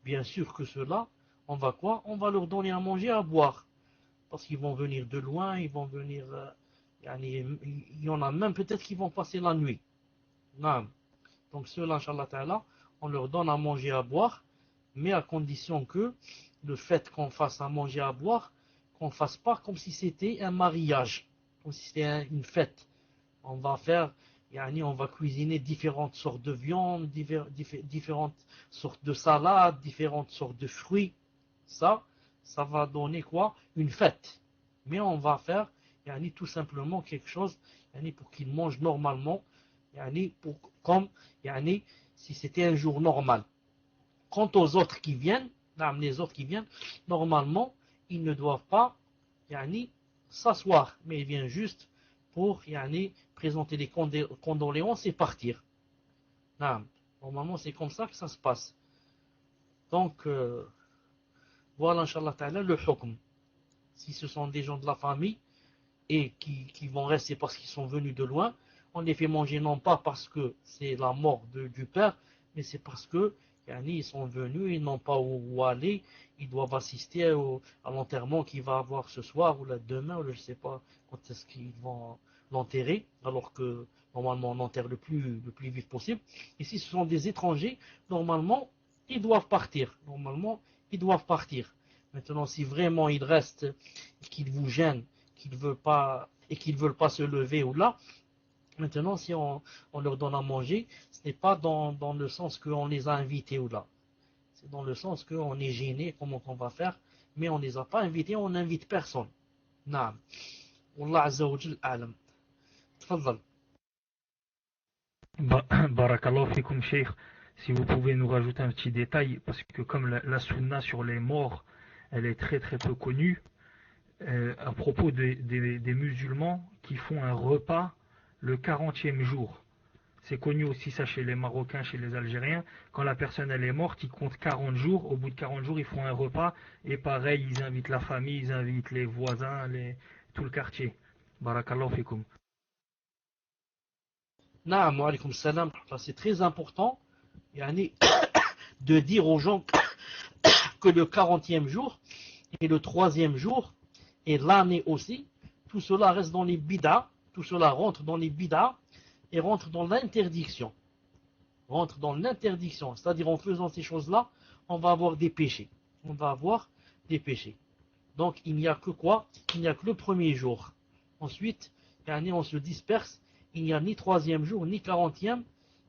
bien sûr que ceux-là, on va quoi? On va leur donner à manger, à boire. Parce qu'ils vont venir de loin, ils vont venir... il y en a même peut-être qui vont passer la nuit. Non. Donc ceux-là, Inch'Allah Ta'ala, on leur donne à manger, à boire, mais à condition que le fait qu'on fasse à manger, à boire, qu'on ne fasse pas comme si c'était un mariage, comme si c'était une fête. On va faire, on va cuisiner différentes sortes de viande, différentes sortes de salades, différentes sortes de fruits. Ça va donner quoi? Une fête. Mais on va faire, tout simplement quelque chose, pour qu'ils mangent normalement, comme, si c'était un jour normal. Quant aux autres qui viennent, normalement, ils ne doivent pas s'asseoir, mais ils viennent juste pour présenter des condoléances et partir. Normalement, c'est comme ça que ça se passe. Donc, voilà, Inch'Allah Ta'ala, le hukm. Si ce sont des gens de la famille et qui vont rester parce qu'ils sont venus de loin, on les fait manger non pas parce que c'est la mort du père, mais c'est parce que ils sont venus, ils n'ont pas où aller, ils doivent assister à l'enterrement qu'il va avoir ce soir ou demain, ou je ne sais pas quand est-ce qu'ils vont l'enterrer, alors que normalement on enterre le plus vite possible. Et si ce sont des étrangers, normalement ils doivent partir. Maintenant, si vraiment ils restent, qu'ils vous gênent, qu'ils ne veulent pas se lever ou là, maintenant, si on leur donne à manger, ce n'est pas dans le sens qu'on les a invités ou là. C'est dans le sens qu'on est gêné, comment on va faire, mais on ne les a pas invités, on n'invite personne. Naam. Wallah Azza wa Jal a'lam. Tfaddal. Barakallahu fikum, Cheikh. Si vous pouvez nous rajouter un petit détail, parce que comme la sunna sur les morts, elle est très très peu connue, à propos des musulmans qui font un repas le 40e jour. C'est connu aussi ça chez les Marocains, chez les Algériens. Quand la personne elle est morte, ils comptent 40 jours. Au bout de 40 jours, ils font un repas. Et pareil, ils invitent la famille, ils invitent les voisins, tout le quartier. Barakallahu fikum. Naam, wa alaykoum salam. C'est très important de dire aux gens que le 40e jour et le 3e jour et l'année aussi, tout cela reste dans les bid'a, tout cela rentre dans les bid'a et rentre dans l'interdiction. C'est-à-dire en faisant ces choses-là, on va avoir des péchés. Donc il n'y a que quoi? Il n'y a que le premier jour. Ensuite, on se disperse. Il n'y a ni 3e jour, ni 40e,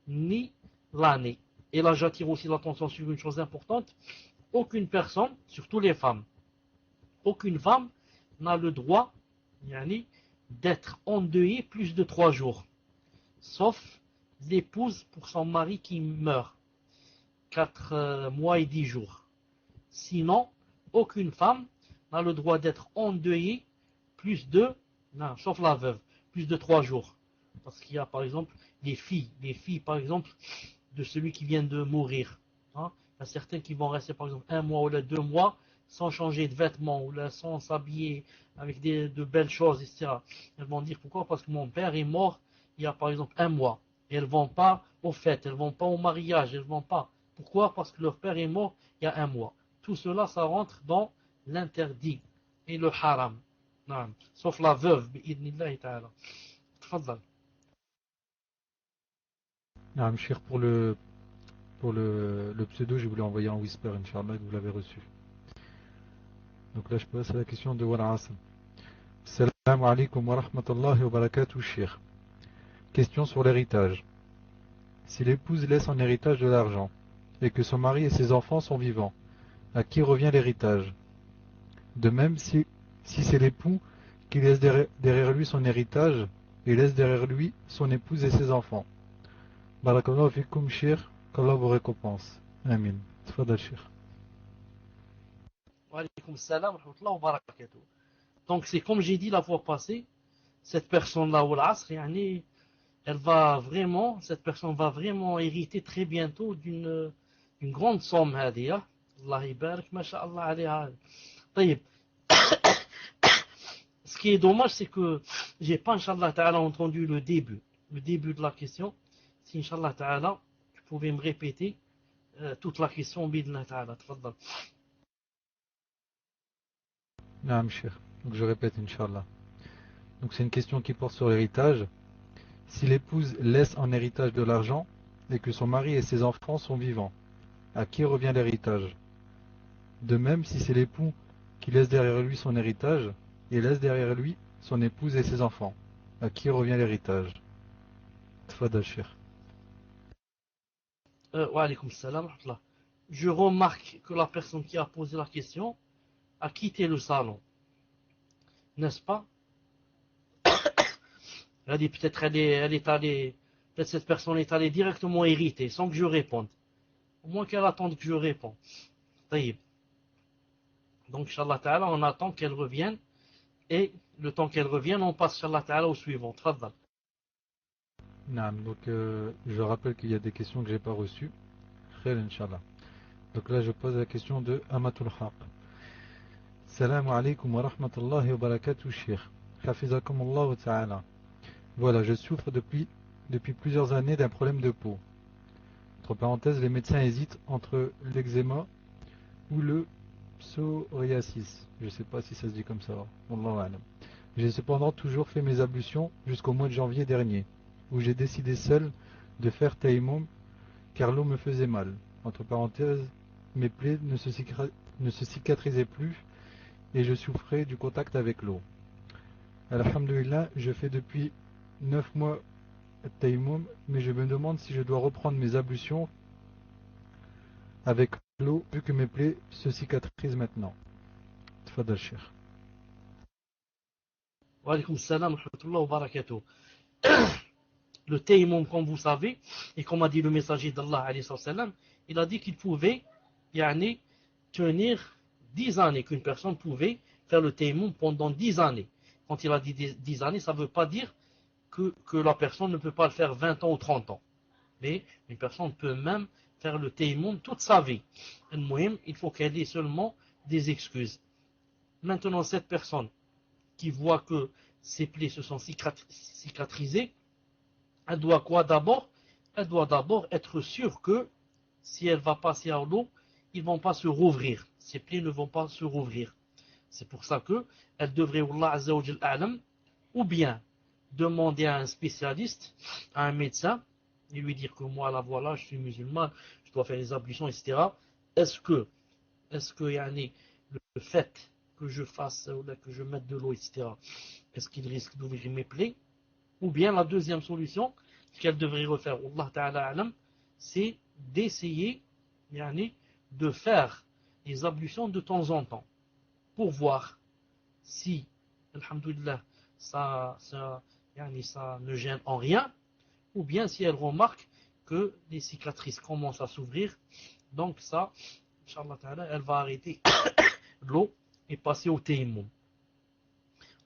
ni l'année. Et là, j'attire aussi l'attention sur une chose importante. Aucune personne, surtout les femmes, aucune femme n'a le droit d'être endeuillée plus de 3 jours. Sauf l'épouse pour son mari qui meurt. 4 mois et 10 jours. Sinon, aucune femme n'a le droit d'être endeuillée sauf la veuve, plus de 3 jours. Parce qu'il y a par exemple les filles par exemple de celui qui vient de mourir. Hein. Il y a certains qui vont rester par exemple 1 mois ou 2 mois sans changer de vêtements ou là, sans s'habiller avec de belles choses, etc. Elles vont dire pourquoi? Parce que mon père est mort il y a par exemple 1 mois. Et elles ne vont pas aux fêtes, elles ne vont pas au mariage, elles ne vont pas. Pourquoi? Parce que leur père est mort il y a 1 mois. Tout cela, ça rentre dans l'interdit et le haram. Non. Sauf la veuve, bi'idnillahi ta'ala. Tfadal. Ah, Cheikh, pour le pseudo, je voulais envoyer en whisper, Inch'Allah, que vous l'avez reçu. Donc là, je passe à la question de Wal Asm. Salam alaikum wa rahmatullahi wa barakatuh, Cheikh. Question sur l'héritage. Si l'épouse laisse en héritage de l'argent, et que son mari et ses enfants sont vivants, à qui revient l'héritage? De même, si c'est l'époux qui laisse derrière lui son héritage, et laisse derrière lui son épouse et ses enfants. Barakallahu fikum, Cheikh, qu'Allah vous récompense. Amin. Tfadal, Cheikh. Wa alaykoum salam wa rahmatullahi wa barakatuh. Donc c'est comme j'ai dit la fois passée, cette personne-là, ou l'asr, cette personne va vraiment hériter très bientôt d'une grande somme. Allah yabarak, masha'Allah alayha. طيب. Ce qui est dommage, c'est que j'ai pas, Inch'Allah ta'ala, entendu le début de la question. Si, Inch'Allah ta'ala, tu pouvais me répéter toute la question, bid'Allah ta'ala. Tfaddal. Naam, Cheikh. Donc je répète, Inch'Allah. Donc c'est une question qui porte sur l'héritage. Si l'épouse laisse en héritage de l'argent, et que son mari et ses enfants sont vivants, à qui revient l'héritage? De même, si c'est l'époux qui laisse derrière lui son héritage, et laisse derrière lui son épouse et ses enfants, à qui revient l'héritage? Tfadal, Cheikh. Wa alaykoum salam wa rahmatullah. Je remarque que la personne qui a posé la question a quitté le salon. N'est-ce pas? Elle a dit peut-être peut-être cette personne est allée directement hériter sans que je réponde. Au moins qu'elle attende que je réponde. Taïb. Donc, Inch'Allah ta'ala, on attend qu'elle revienne. Et le temps qu'elle revienne, on passe, Inch'Allah ta'ala, au suivant. Tfaddal. Naam, donc je rappelle qu'il y a des questions que j'ai pas reçues. Khair, Inch'Allah. Donc là, je pose la question de Amatul Haq. Salam alaikum wa rahmatullahi wa barakatuh, Cheikh. Hafizakumullah ta'ala. Voilà, je souffre depuis plusieurs années d'un problème de peau. Entre parenthèses, les médecins hésitent entre l'eczéma ou le psoriasis. Je ne sais pas si ça se dit comme ça. Wallahu a'lam. J'ai cependant toujours fait mes ablutions jusqu'au mois de janvier dernier, où j'ai décidé seul de faire tayammum car l'eau me faisait mal. Entre parenthèses, mes plaies ne se cicatrisaient plus et je souffrais du contact avec l'eau. Alhamdulillah, je fais depuis 9 mois tayammum, mais je me demande si je dois reprendre mes ablutions avec l'eau, vu que mes plaies se cicatrisent maintenant. Tfadal, Cheikh. Wa alaykoum salam wa rahmatullahi wa barakatuh. Le tayammum, comme vous savez, et comme a dit le messager d'Allah, alayhi salam, il a dit qu'il pouvait tenir 10 années, qu'une personne pouvait faire le tayammum pendant 10 années. Quand il a dit 10 années, ça ne veut pas dire que la personne ne peut pas le faire 20 ans ou 30 ans. Mais une personne peut même faire le tayammum toute sa vie. Il faut qu'elle ait seulement des excuses. Maintenant, cette personne qui voit que ses plaies se sont cicatrisées, elle doit quoi d'abord? Elle doit d'abord être sûre que si elle va passer à l'eau, ils ne vont pas se rouvrir. Ses plaies ne vont pas se rouvrir. C'est pour ça qu'elle devrait, Allah Azza wa Jal a'lam, ou bien demander à un spécialiste, à un médecin, et lui dire que moi, là, voilà, je suis musulman, je dois faire les ablutions, etc. Est-ce que le fait que je fasse, ou que je mette de l'eau, etc., est-ce qu'il risque d'ouvrir mes plaies? Ou bien la deuxième solution, ce qu'elle devrait refaire, Allah Ta'ala alam, c'est d'essayer de faire les ablutions de temps en temps, pour voir si, alhamdoulilah, ça ne gêne en rien, ou bien si elle remarque que les cicatrices commencent à s'ouvrir, donc ça, Inch'Allah Ta'ala, elle va arrêter l'eau et passer au tayammum.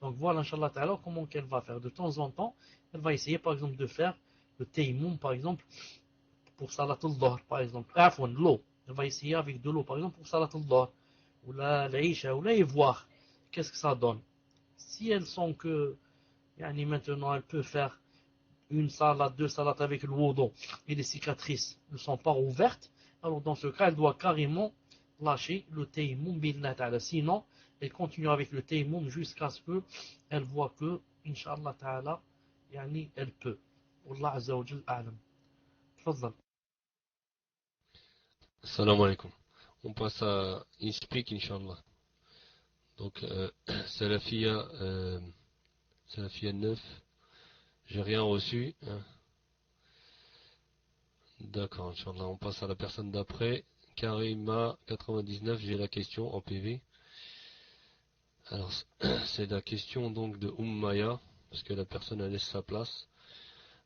Donc voilà, Inch'Allah Ta'ala, comment qu'elle va faire de temps en temps elle va essayer par exemple de faire le tayammum par exemple pour salat al-dhahr par exemple, l'eau, elle va essayer avec de l'eau par exemple pour salat al-dhahr ou l'isha ou là et voir qu'est-ce que ça donne. Si elle sent que maintenant elle peut faire une salade, deux salades avec le wudu et les cicatrices ne sont pas ouvertes, alors dans ce cas elle doit carrément lâcher le tayammum bi'idhnillah ta'ala. Sinon elle continue avec le tayammum jusqu'à ce qu'elle voit que Inch'Allah ta'ala elle peut. Wallah azza wa jal a'lam. Tfadhal. Salam alaikum. On passe à Inspeak, Inch'Allah. Donc, c'est la fille 9. J'ai rien reçu. Hein. D'accord, Inch'Allah. On passe à la personne d'après. Karima 99, j'ai la question en PV. Alors, c'est la question donc de Ummaya, parce que la personne a laissé sa place.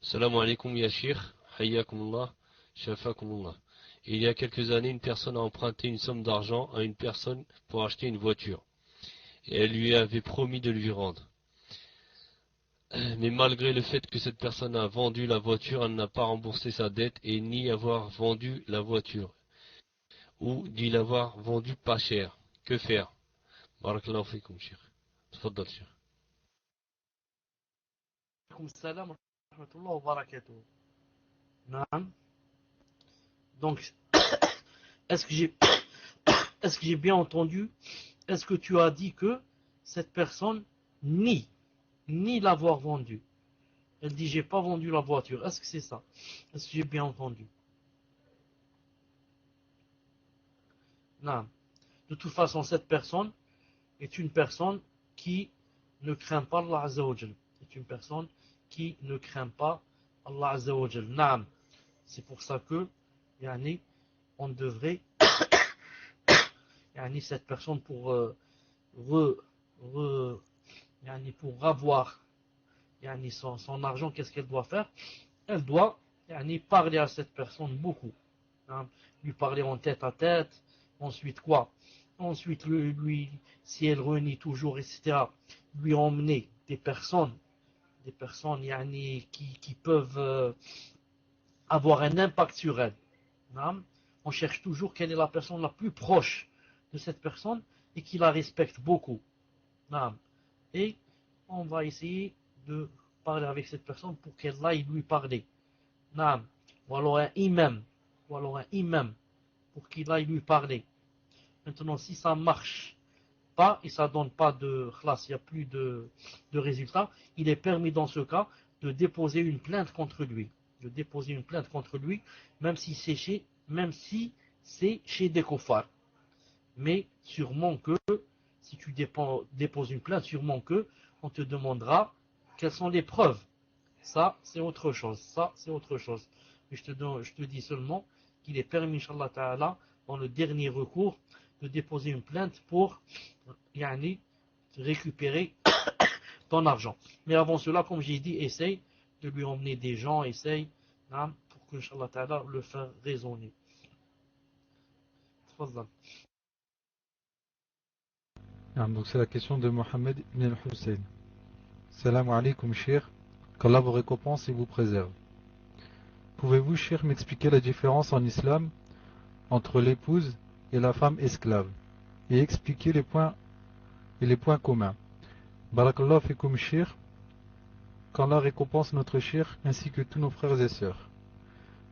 Salam alaikum Yashir, hayyakumullah, shafakumullah. Il y a quelques années, une personne a emprunté une somme d'argent à une personne pour acheter une voiture. Et elle lui avait promis de lui rendre. Mais malgré le fait que cette personne a vendu la voiture, elle n'a pas remboursé sa dette et ni avoir vendu la voiture. Ou dit l'avoir vendu pas cher. Que faire? Barakallahu fikum, Cheikh. Tfaddal, Cheikh. Alaykoum salam wa rahmatullah wa barakatuh. Naam. Donc, est-ce que j'ai bien entendu? Est-ce que tu as dit que cette personne nie l'avoir vendu? Elle dit j'ai pas vendu la voiture. Est-ce que c'est ça? Est-ce que j'ai bien entendu? Non. De toute façon, cette personne est une personne qui ne craint pas Allah Azza wa Jal. C'est une personne qui ne craint pas Allah Azza wa Jal. Non. C'est pour ça que on devrait cette personne pour pour avoir son argent, qu'est-ce qu'elle doit faire? Elle doit parler à cette personne beaucoup, hein, lui parler en tête à tête. Ensuite quoi? Ensuite lui si elle renie toujours, etc., lui emmener des personnes qui peuvent avoir un impact sur elle, hein. On cherche toujours quelle est la personne la plus proche de cette personne et qui la respecte beaucoup, hein. Et on va essayer de parler avec cette personne pour qu'elle aille lui parler, hein. Ou alors un imam pour qu'il aille lui parler. Maintenant, si ça marche pas et ça donne pas de classe, il n'y a plus de résultat, il est permis dans ce cas de déposer une plainte contre lui. Même si c'est chez des koufars. Mais sûrement que, si tu déposes une plainte, sûrement que on te demandera quelles sont les preuves. Ça, c'est autre chose. Mais je te dis seulement qu'il est permis, Inch'Allah Ta'ala, dans le dernier recours, de déposer une plainte pour récupérer ton argent. Mais avant cela, comme j'ai dit, essaye de lui emmener des gens, pour que, Inch'Allah Ta'ala, le faire raisonner. Donc c'est la question de Mohamed ibn al-Hussein. Salam alaikum, Cheikh. Qu'Allah vous récompense et vous préserve. Pouvez-vous, Cheikh, m'expliquer la différence en islam entre l'épouse et la femme esclave et expliquer les points communs? Barakallah fikum, Cheikh. Qu'Allah récompense notre Cheikh ainsi que tous nos frères et sœurs.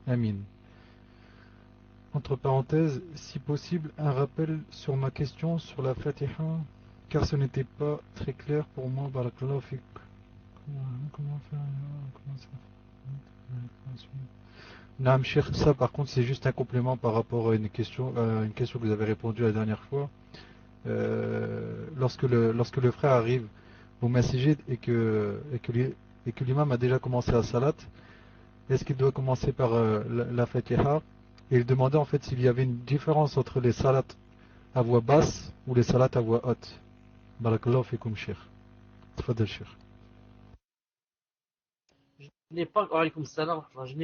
Amin. Entre parenthèses, si possible, un rappel sur ma question sur la Fatiha, car ce n'était pas très clair pour moi. Barakallah fik. Comment faire? Naam, Cheikh, ça par contre c'est juste un complément par rapport à une question que vous avez répondu la dernière fois. Lorsque le frère arrive au masjid et que l'imam a déjà commencé la salat, est-ce qu'il doit commencer par la Fatiha? Et il demandait en fait s'il y avait une différence entre les salats à voix basse ou les salats à voix haute. Barakallahu fikum, Cheikh. Tfadal, Cheikh. Je n'ai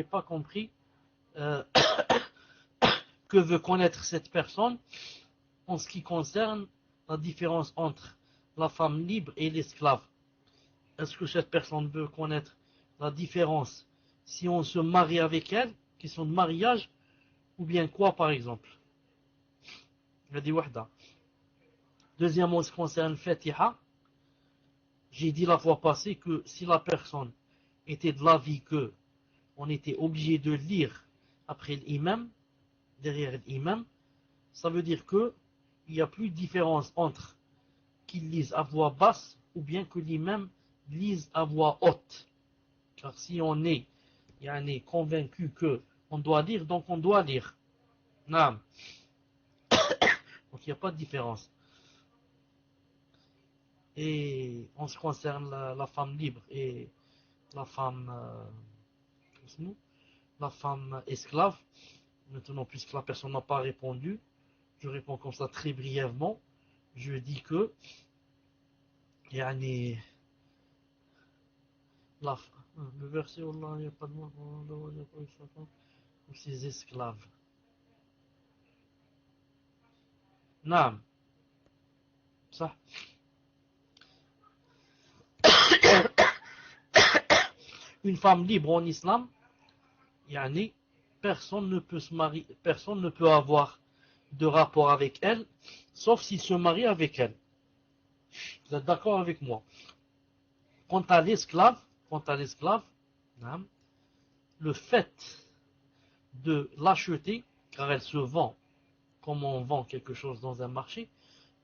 pas compris que veut connaître cette personne en ce qui concerne la différence entre la femme libre et l'esclave. Est-ce que cette personne veut connaître la différence si on se marie avec elle, question de mariage, ou bien quoi par exemple. Deuxièmement, en ce qui concerne Fatiha, j'ai dit la fois passée que si la personne était de l'avis que on était obligé de lire après l'imam, derrière l'imam, ça veut dire que il n'y a plus de différence entre qu'il lise à voix basse ou bien que l'imam lise à voix haute. Car si on est convaincu que on doit lire, donc on doit lire. Non. Donc il n'y a pas de différence. Et en ce qui concerne la femme libre et la femme, la femme esclave, maintenant puisque la personne n'a pas répondu, je réponds comme ça très brièvement. Je dis que le verset Allah, il n'y a pas de mot pour ses esclaves. Non. Ça. Une femme libre en islam, personne ne peut se marier, personne ne peut avoir de rapport avec elle, sauf s'il se marie avec elle. Vous êtes d'accord avec moi? Quant à l'esclave, le fait de l'acheter, car elle se vend comme on vend quelque chose dans un marché,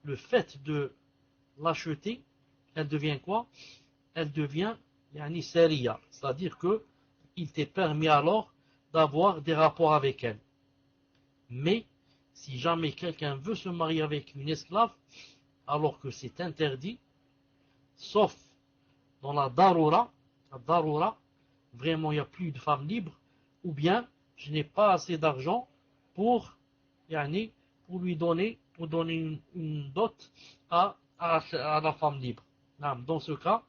le fait de l'acheter, elle devient quoi? Elle devient sariya, c'est-à-dire que il t'est permis alors d'avoir des rapports avec elle. Mais si jamais quelqu'un veut se marier avec une esclave, alors que c'est interdit, sauf dans la darura, vraiment il n'y a plus de femmes libres, ou bien je n'ai pas assez d'argent pour lui donner, une dot à la femme libre. Dans ce cas,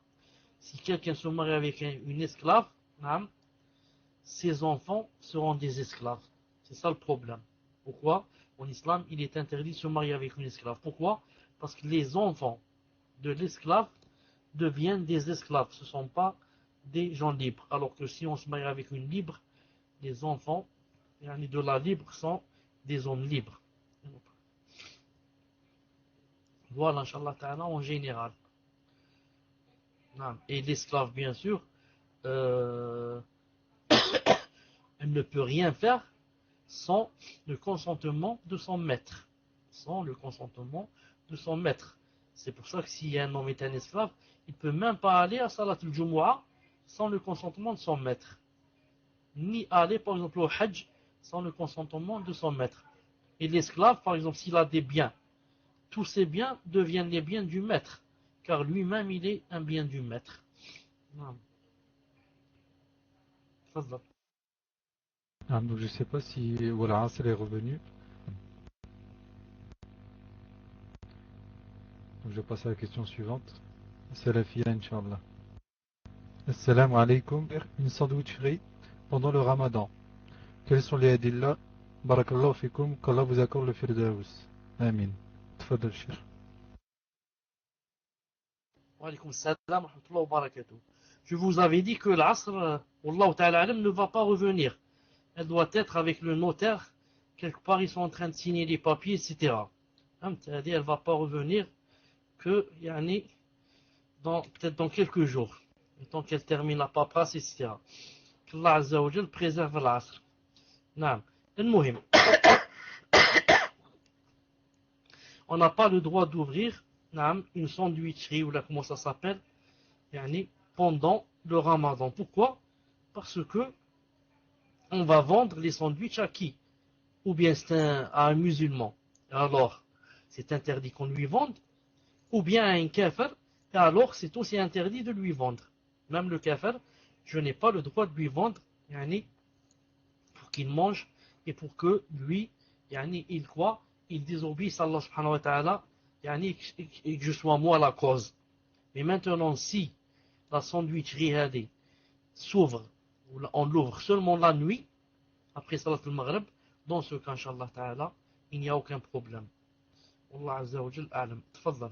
si quelqu'un se marie avec une esclave, ses enfants seront des esclaves. C'est ça le problème. Pourquoi? En islam, il est interdit de se marier avec une esclave. Pourquoi? Parce que les enfants de l'esclave deviennent des esclaves. Ce ne sont pas des gens libres. Alors que si on se marie avec une libre, les enfants de la libre sont des hommes libres. Voilà, Inch'Allah Ta'ala, en général. Et l'esclave, bien sûr, elle ne peut rien faire sans le consentement de son maître. Sans le consentement de son maître. C'est pour ça que si un homme est un esclave, il ne peut même pas aller à Salat al-Jumu'ah sans le consentement de son maître. Ni aller, par exemple, au Hajj sans le consentement de son maître. Et l'esclave, par exemple, s'il a des biens, tous ces biens deviennent les biens du maître, car lui-même, il est un bien du maître. Donc je sais pas si voilà, elle est revenue. Donc je passe à la question suivante. C'est la fille, Inch'Allah. Assalamu alaikum. Une sandwicherie pendant le ramadan. Quels sont les adillas? Barakallahu fikum. Qu'Allah vous accorde le firdaus. Amin. Tfadal Cheikh. Wa alaykoum salam wa rahmatullahi wa barakatuh. Je vous avais dit que l'Asr, Wallahu ta'ala alam, ne va pas revenir. Elle doit être avec le notaire. Quelque part, ils sont en train de signer les papiers, etc. C'est-à-dire, elle ne va pas revenir que, peut-être dans quelques jours. Le temps qu'elle termine la paperasse, etc. qu'Allah Azza wa Jal préserve l'Asr. Non. المهم, on n'a pas le droit d'ouvrir une sandwicherie ou là comment ça s'appelle pendant le ramadan. Pourquoi? Parce que on va vendre les sandwichs à qui? Ou bien c'est à un musulman. Alors, c'est interdit qu'on lui vende. Ou bien à un kafir. Et alors, c'est aussi interdit de lui vendre. Même le kafir, je n'ai pas le droit de lui vendre pour qu'il mange et pour que lui, il croit, il désobéisse à Allah subhanahu wa ta'ala et que je sois moi la cause. Mais maintenant, si la sandwicherie s'ouvre, on l'ouvre seulement la nuit, après Salat al-Maghrib, dans ce cas, Inch'Allah ta'ala, il n'y a aucun problème. Allah Azza wa Jal a'lam. Tfaddal.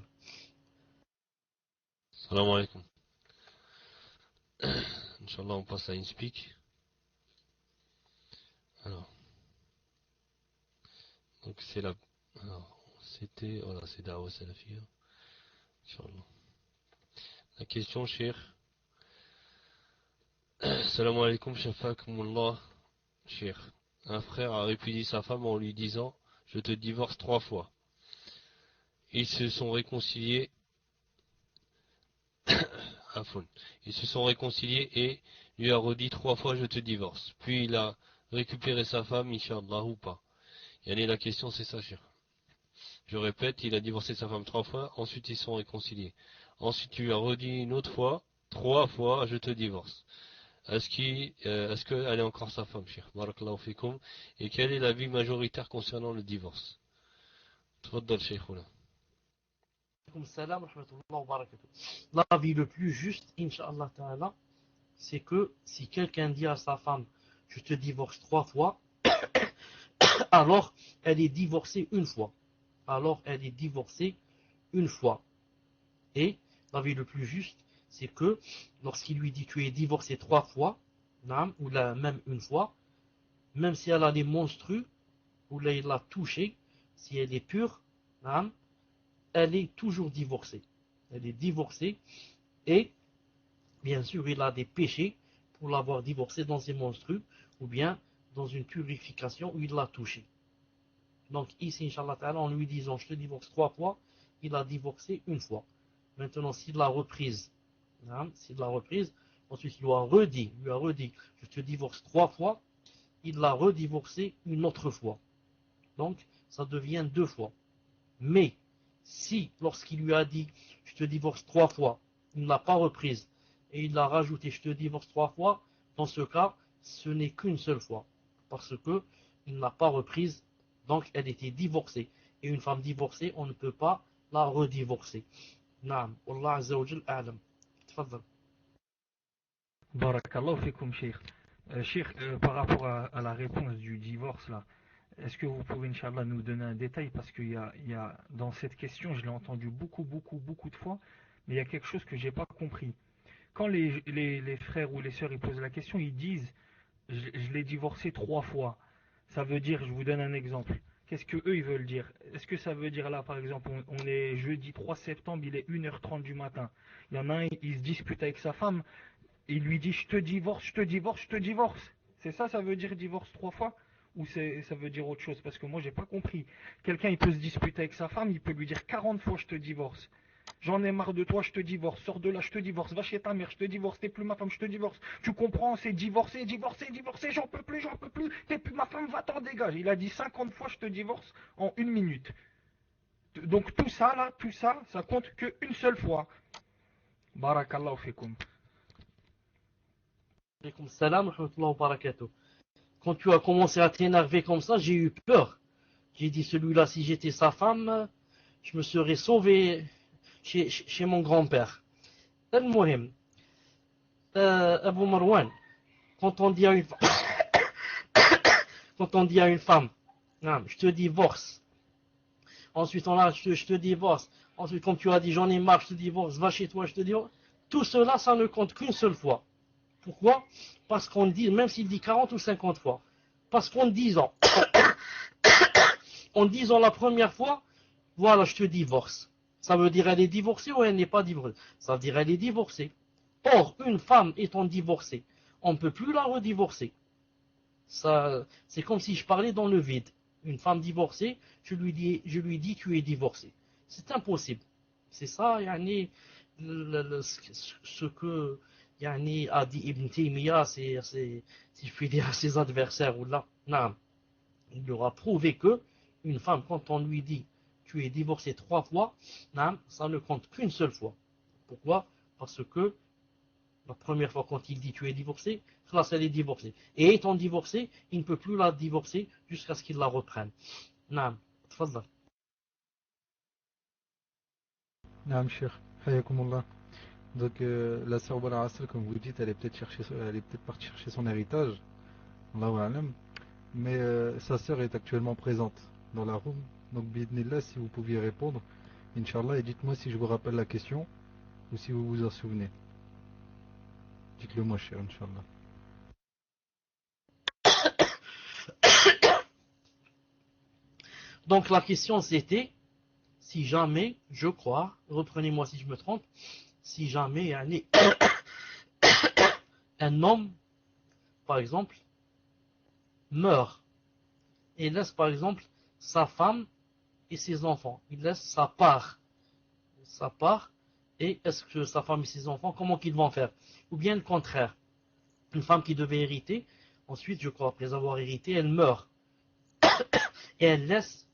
Salam alaikum. Inch'Allah, on passe à InSpeak. Alors, donc c'est la... Alors, c'était... Voilà, c'est Dawa Salafia. Inch'Allah. La question, cher. Salam alaikum, shafakumullah, cher. Un frère a répudié sa femme en lui disant « Je te divorce 3 fois ». Ils se sont réconciliés. Afon. Ils se sont réconciliés et lui a redit 3 fois je te divorce. Puis il a récupéré sa femme, Inch'Allah ou pas. Et la question c'est ça, cher. Je répète, il a divorcé sa femme 3 fois, ensuite ils se sont réconciliés. Ensuite tu lui as redit une autre fois, 3 fois je te divorce. Est-ce qu'elle est encore sa femme, cher? Barakallahu fikoum. Et quel est l'avis majoritaire concernant le divorce? Tfaddal, Cheikhouna. Salam wa rahmatullahi wa barakatuh. L'avis le plus juste, Inch'Allah Ta'ala, c'est que si quelqu'un dit à sa femme je te divorce 3 fois, alors elle est divorcée une fois. Alors elle est divorcée une fois. Et l'avis le plus juste, c'est que lorsqu'il lui dit tu es divorcé 3 fois, ou même une fois, même si elle a des monstrues, ou là il l'a touchée, si elle est pure, elle est toujours divorcée. Elle est divorcée et bien sûr il a des péchés pour l'avoir divorcée dans ses monstrues ou bien dans une purification où il l'a touchée. Donc ici, Inch'Allah Ta'ala, en lui disant je te divorce 3 fois, il a divorcé une fois. Maintenant, s'il l'a reprise, ensuite il lui a redit, je te divorce 3 fois, il l'a redivorcé une autre fois. Donc, ça devient 2 fois. Mais, si, lorsqu'il lui a dit, je te divorce 3 fois, il ne l'a pas reprise, et il l'a rajouté, je te divorce 3 fois, dans ce cas, ce n'est qu'une seule fois. Parce que, il ne l'a pas reprise, donc elle était divorcée. Et une femme divorcée, on ne peut pas la redivorcer. Naam. Wallah Azza wa Jal a'lam. Tfaddal. Barakallahu fikum, Cheikh. Cheikh, par rapport à la réponse du divorce, là, est-ce que vous pouvez, Inch'Allah, nous donner un détail? Parce qu'il y a, dans cette question, je l'ai entendu beaucoup, beaucoup, beaucoup de fois, mais il y a quelque chose que j'ai pas compris. Quand les frères ou les sœurs ils posent la question, ils disent je l'ai divorcé 3 fois. Ça veut dire, je vous donne un exemple. Qu'est-ce que eux ils veulent dire? Est-ce que ça veut dire là, par exemple, on est jeudi 3 septembre, il est 1h30 du matin. Il y en a un, il se dispute avec sa femme, il lui dit je te divorce, je te divorce, je te divorce. C'est ça, ça veut dire divorce 3 fois? Ou ça veut dire autre chose? Parce que moi j'ai pas compris. Quelqu'un il peut se disputer avec sa femme, il peut lui dire 40 fois je te divorce. J'en ai marre de toi, je te divorce. Sors de là, je te divorce. Va chez ta mère, je te divorce. T'es plus ma femme, je te divorce. Tu comprends? C'est divorcer, divorcer, divorcer. J'en peux plus, j'en peux plus. T'es plus ma femme, va t'en dégage. Il a dit 50 fois je te divorce en 1 minute. Donc tout ça là, tout ça, ça compte qu'une seule fois. Barakallahu fikum. Alaykoum salam wa rahmatullahi wa barakatuh. Quand tu as commencé à t'énerver comme ça, j'ai eu peur. J'ai dit celui-là, si j'étais sa femme, je me serais sauvé chez mon grand-père. Al-Muhim, Abu Marwan, quand on dit à une quand on dit à une femme, je te divorce. Ensuite, je te divorce. Ensuite, comme tu as dit, j'en ai marre, je te divorce, va chez toi, je te divorce. Tout cela, ça ne compte qu'une seule fois. Pourquoi? Parce qu'on dit, même s'il dit 40 ou 50 fois, parce qu'en disant, en disant la première fois, voilà, je te divorce. Ça veut dire elle est divorcée ou elle n'est pas divorcée? Ça veut dire elle est divorcée. Or, une femme étant divorcée, on ne peut plus la redivorcer. Ça, c'est comme si je parlais dans le vide. Une femme divorcée, je lui dis tu es divorcée. C'est impossible. C'est ça, yani, ce que yani, a dit Ibn Taymiyyah, si je puis dire à ses adversaires, ou là, non, il leur a prouvé que une femme, quand on lui dit tu es divorcé 3 fois, non, ça ne compte qu'une seule fois. Pourquoi? Parce que la première fois quand il dit tu es divorcé, là elle est divorcée. Et étant divorcée, il ne peut plus la divorcer jusqu'à ce qu'il la reprenne. Non, tfadal. Naam, Cheikh. Hayakumullah. Donc, la sœur Bala Asr, comme vous dites, elle est peut-être partie chercher son héritage. Allahu a'lam. Mais sa sœur est actuellement présente dans la room. Donc, bidnillah, si vous pouviez répondre, Inch'Allah, et dites-moi si je vous rappelle la question ou si vous vous en souvenez. Dites-le moi, cher, Inch'Allah. Donc la question c'était, si jamais, je crois, reprenez-moi si je me trompe, si jamais un homme, par exemple, meurt et laisse par exemple sa femme et ses enfants, il laisse sa part, et est-ce que sa femme et ses enfants, comment qu'ils vont faire? Ou bien le contraire, une femme qui devait hériter, ensuite je crois, après avoir hérité, elle meurt, et elle laisse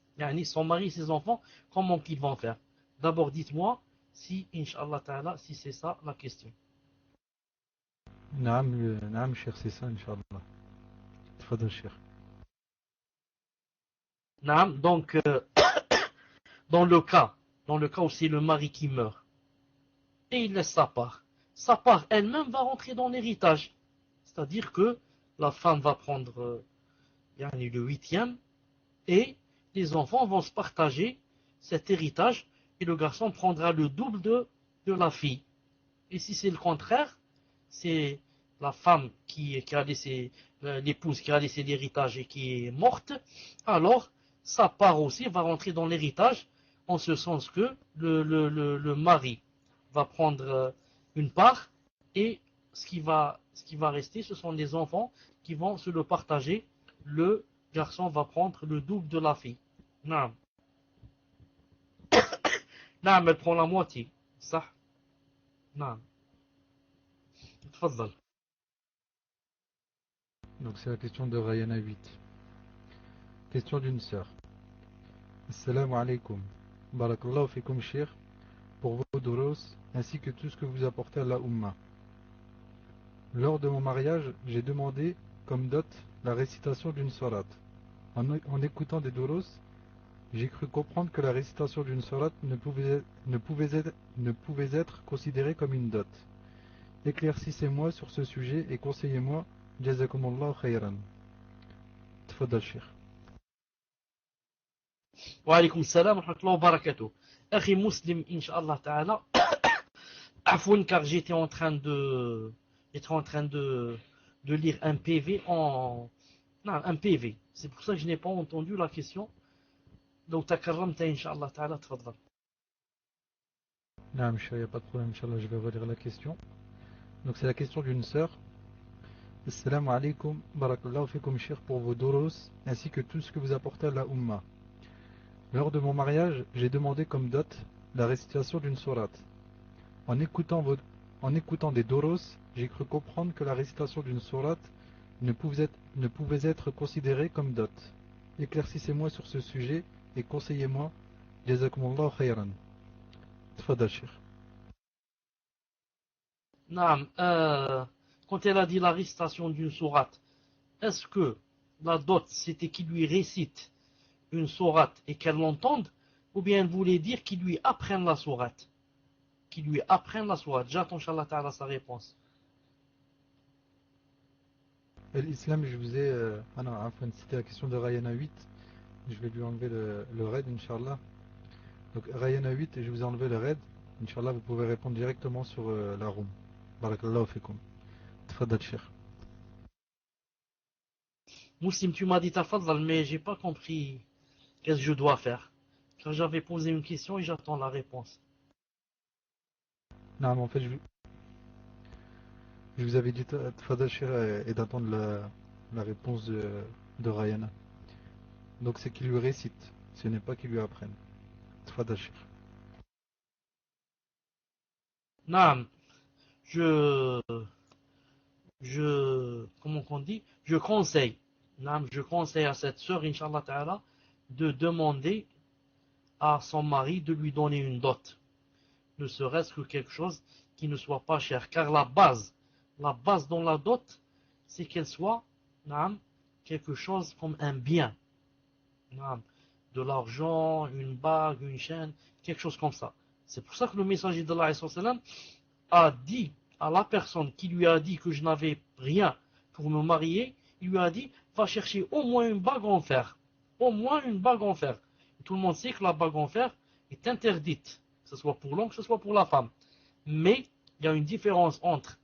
son mari et ses enfants, comment qu'ils vont faire? D'abord dites-moi si, Inch'Allah Ta'ala, si c'est ça la question. Naam, cher, c'est ça, Inch'Allah. Tfadal, cher. Naam, donc dans le cas où c'est le mari qui meurt, et il laisse sa part elle-même va rentrer dans l'héritage. C'est-à-dire que la femme va prendre le huitième, et les enfants vont se partager cet héritage, et le garçon prendra le double de la fille. Et si c'est le contraire, c'est la femme qui a laissé, l'épouse qui a laissé l'héritage et qui est morte, alors sa part aussi va rentrer dans l'héritage, en ce sens que le mari va prendre une part, et ce qui va rester, ce sont les enfants qui vont se le partager. Le garçon va prendre le double de la fille. Non. Non, elle prend la moitié. Ça. Non. تفضل. Donc c'est la question de Rayana 8. Question d'une sœur. Assalamu alaikum. Barakallahu fikum shir pour vos douros ainsi que tout ce que vous apportez à la Ummah. Lors de mon mariage, j'ai demandé comme dot la récitation d'une sourate. En écoutant des douros, j'ai cru comprendre que la récitation d'une sourate ne pouvait être considérée comme une dot. Éclaircissez-moi sur ce sujet et conseillez-moi. Jazakumullah khayran. Tfadal shir. Wa alaykoum salam wa rahmatullahi wa barakatuh. Akhi Muslim, Inch'Allah Ta'ala. Afoun, car j'étais en train de lire un PV un PV. C'est pour ça que je n'ai pas entendu la question. Donc, takarramta, Inch'Allah Ta'ala, tfadal. Non, il n'y a pas de problème, Inch'Allah, je vais relire la question. Donc c'est la question d'une sœur. Assalamu alaikum, barakallahu fikum shir pour vos douros ainsi que tout ce que vous apportez à la Ummah. Lors de mon mariage, j'ai demandé comme dot la récitation d'une sourate. En écoutant des douros, j'ai cru comprendre que la récitation d'une sourate ne pouvait être considérée comme dot. Éclaircissez-moi sur ce sujet et conseillez-moi. Jazakumullah khayran. Tfadal shir. Naam, quand elle a dit la récitation d'une sourate, est-ce que la dot c'était qu'il lui récite une sourate et qu'elle l'entende, ou bien elle voulait dire qu'il lui apprenne la sourate? Qu'il lui apprenne la sourate. J'attends, Inch'Allah Ta'ala, sa réponse. L'islam, je vous ai... c'était la question de Rayana 8. Je vais lui enlever le raid, Inch'Allah. Donc Rayana 8, et je vous ai enlevé le raid. Inch'Allah, vous pouvez répondre directement sur la room. Barakallahu fikum. Tfadal shir. Moussim, tu m'as dit tafadal, mais j'ai pas compris qu'est-ce que je dois faire. Car j'avais posé une question et j'attends la réponse. Non, mais en fait, je vous avais dit Tfadal shir et d'attendre la réponse de Rayana. Donc c'est qu'il lui récite, ce n'est pas qu'il lui apprenne. Tfadal shir. Naam, comment on dit, je conseille à cette sœur, Inch'Allah Ta'ala, de demander à son mari de lui donner une dot. Ne serait-ce que quelque chose qui ne soit pas cher. Car la base dans la dot, c'est qu'elle soit, naam, quelque chose comme un bien. Naam, de l'argent, une bague, une chaîne, quelque chose comme ça. C'est pour ça que le messager d'Allah a dit à la personne qui lui a dit que je n'avais rien pour me marier, il lui a dit, va chercher au moins une bague en fer. Au moins une bague en fer. Et tout le monde sait que la bague en fer est interdite, que ce soit pour l'homme, que ce soit pour la femme. Mais il y a une différence entre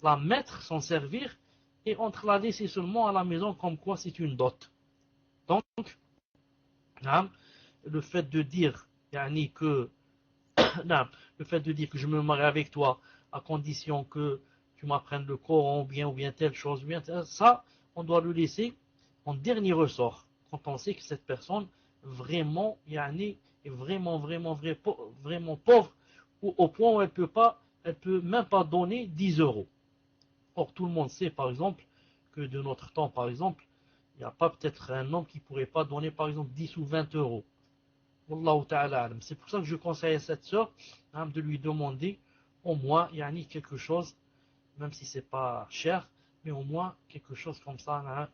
la mettre, s'en servir, et entre la laisser seulement à la maison comme quoi c'est une dot. Donc, le fait de dire que le fait de dire que je me marie avec toi à condition que tu m'apprennes le Coran ou bien telle chose, bien ça, on doit le laisser en dernier ressort quand on sait que cette personne vraiment est vraiment pauvre au point où elle peut même pas donner 10 euros. Or tout le monde sait par exemple que de notre temps par exemple, il n'y a pas peut-être un homme qui pourrait pas donner par exemple 10 ou 20 euros. Wallahu ta'ala alam. C'est pour ça que je conseille à cette sœur de lui demander au moins quelque chose, même si c'est pas cher, mais au moins quelque chose comme ça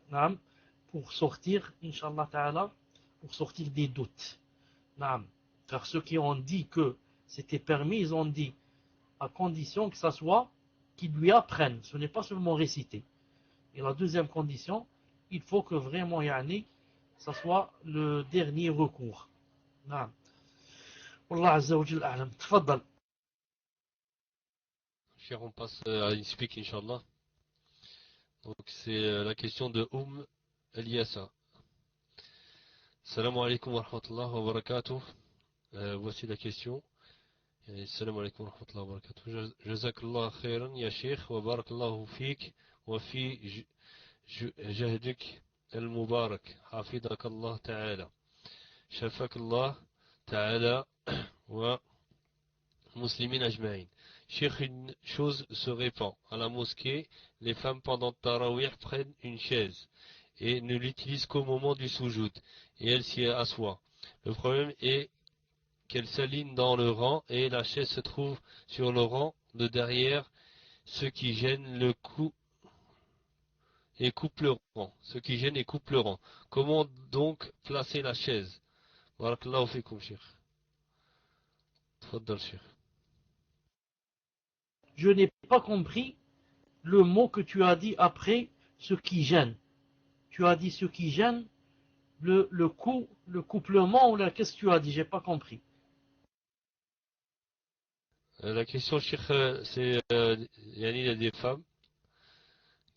pour sortir, Inch'Allah ta'ala, pour sortir des doutes. Car ceux qui ont dit que c'était permis, ils ont dit à condition que ça soit qu'ils lui apprennent. Ce n'est pas seulement réciter. Et la deuxième condition, il faut que vraiment ça soit le dernier recours. نعم والله عز وجل أعلم تفضل. Cher, on passe à une speak, Inch'Allah. Donc, c'est la question de Eliassa. Salam alaikum wa rahmatullah wa barakatuh. Voici la question. Salam alaikum wa rahmatullah wa barakatuh. Jazakallah khairan ya Sheikh wa barakallahu fik wa fi jahdik al-mubarak. Hafidakallah ta'ala. Shafakallah ta'ala wa muslimin ajma'in. Cheikh, une chose se répand. À la mosquée, les femmes pendant Tarawih prennent une chaise et ne l'utilisent qu'au moment du soujoud et elles s'y assoient. Le problème est qu'elles s'alignent dans le rang et la chaise se trouve sur le rang de derrière, ce qui gêne le coup et coupe le rang. Ce qui gêne et coupe le rang. Comment donc placer la chaise? Barakallahu fikum, Cheikh. Tfaddal, Cheikh. Je n'ai pas compris le mot que tu as dit après ce qui gêne. Tu as dit ce qui gêne, le couplement ou qu'est-ce que tu as dit? J'ai pas compris. La question, Cheikh, c'est il y a des femmes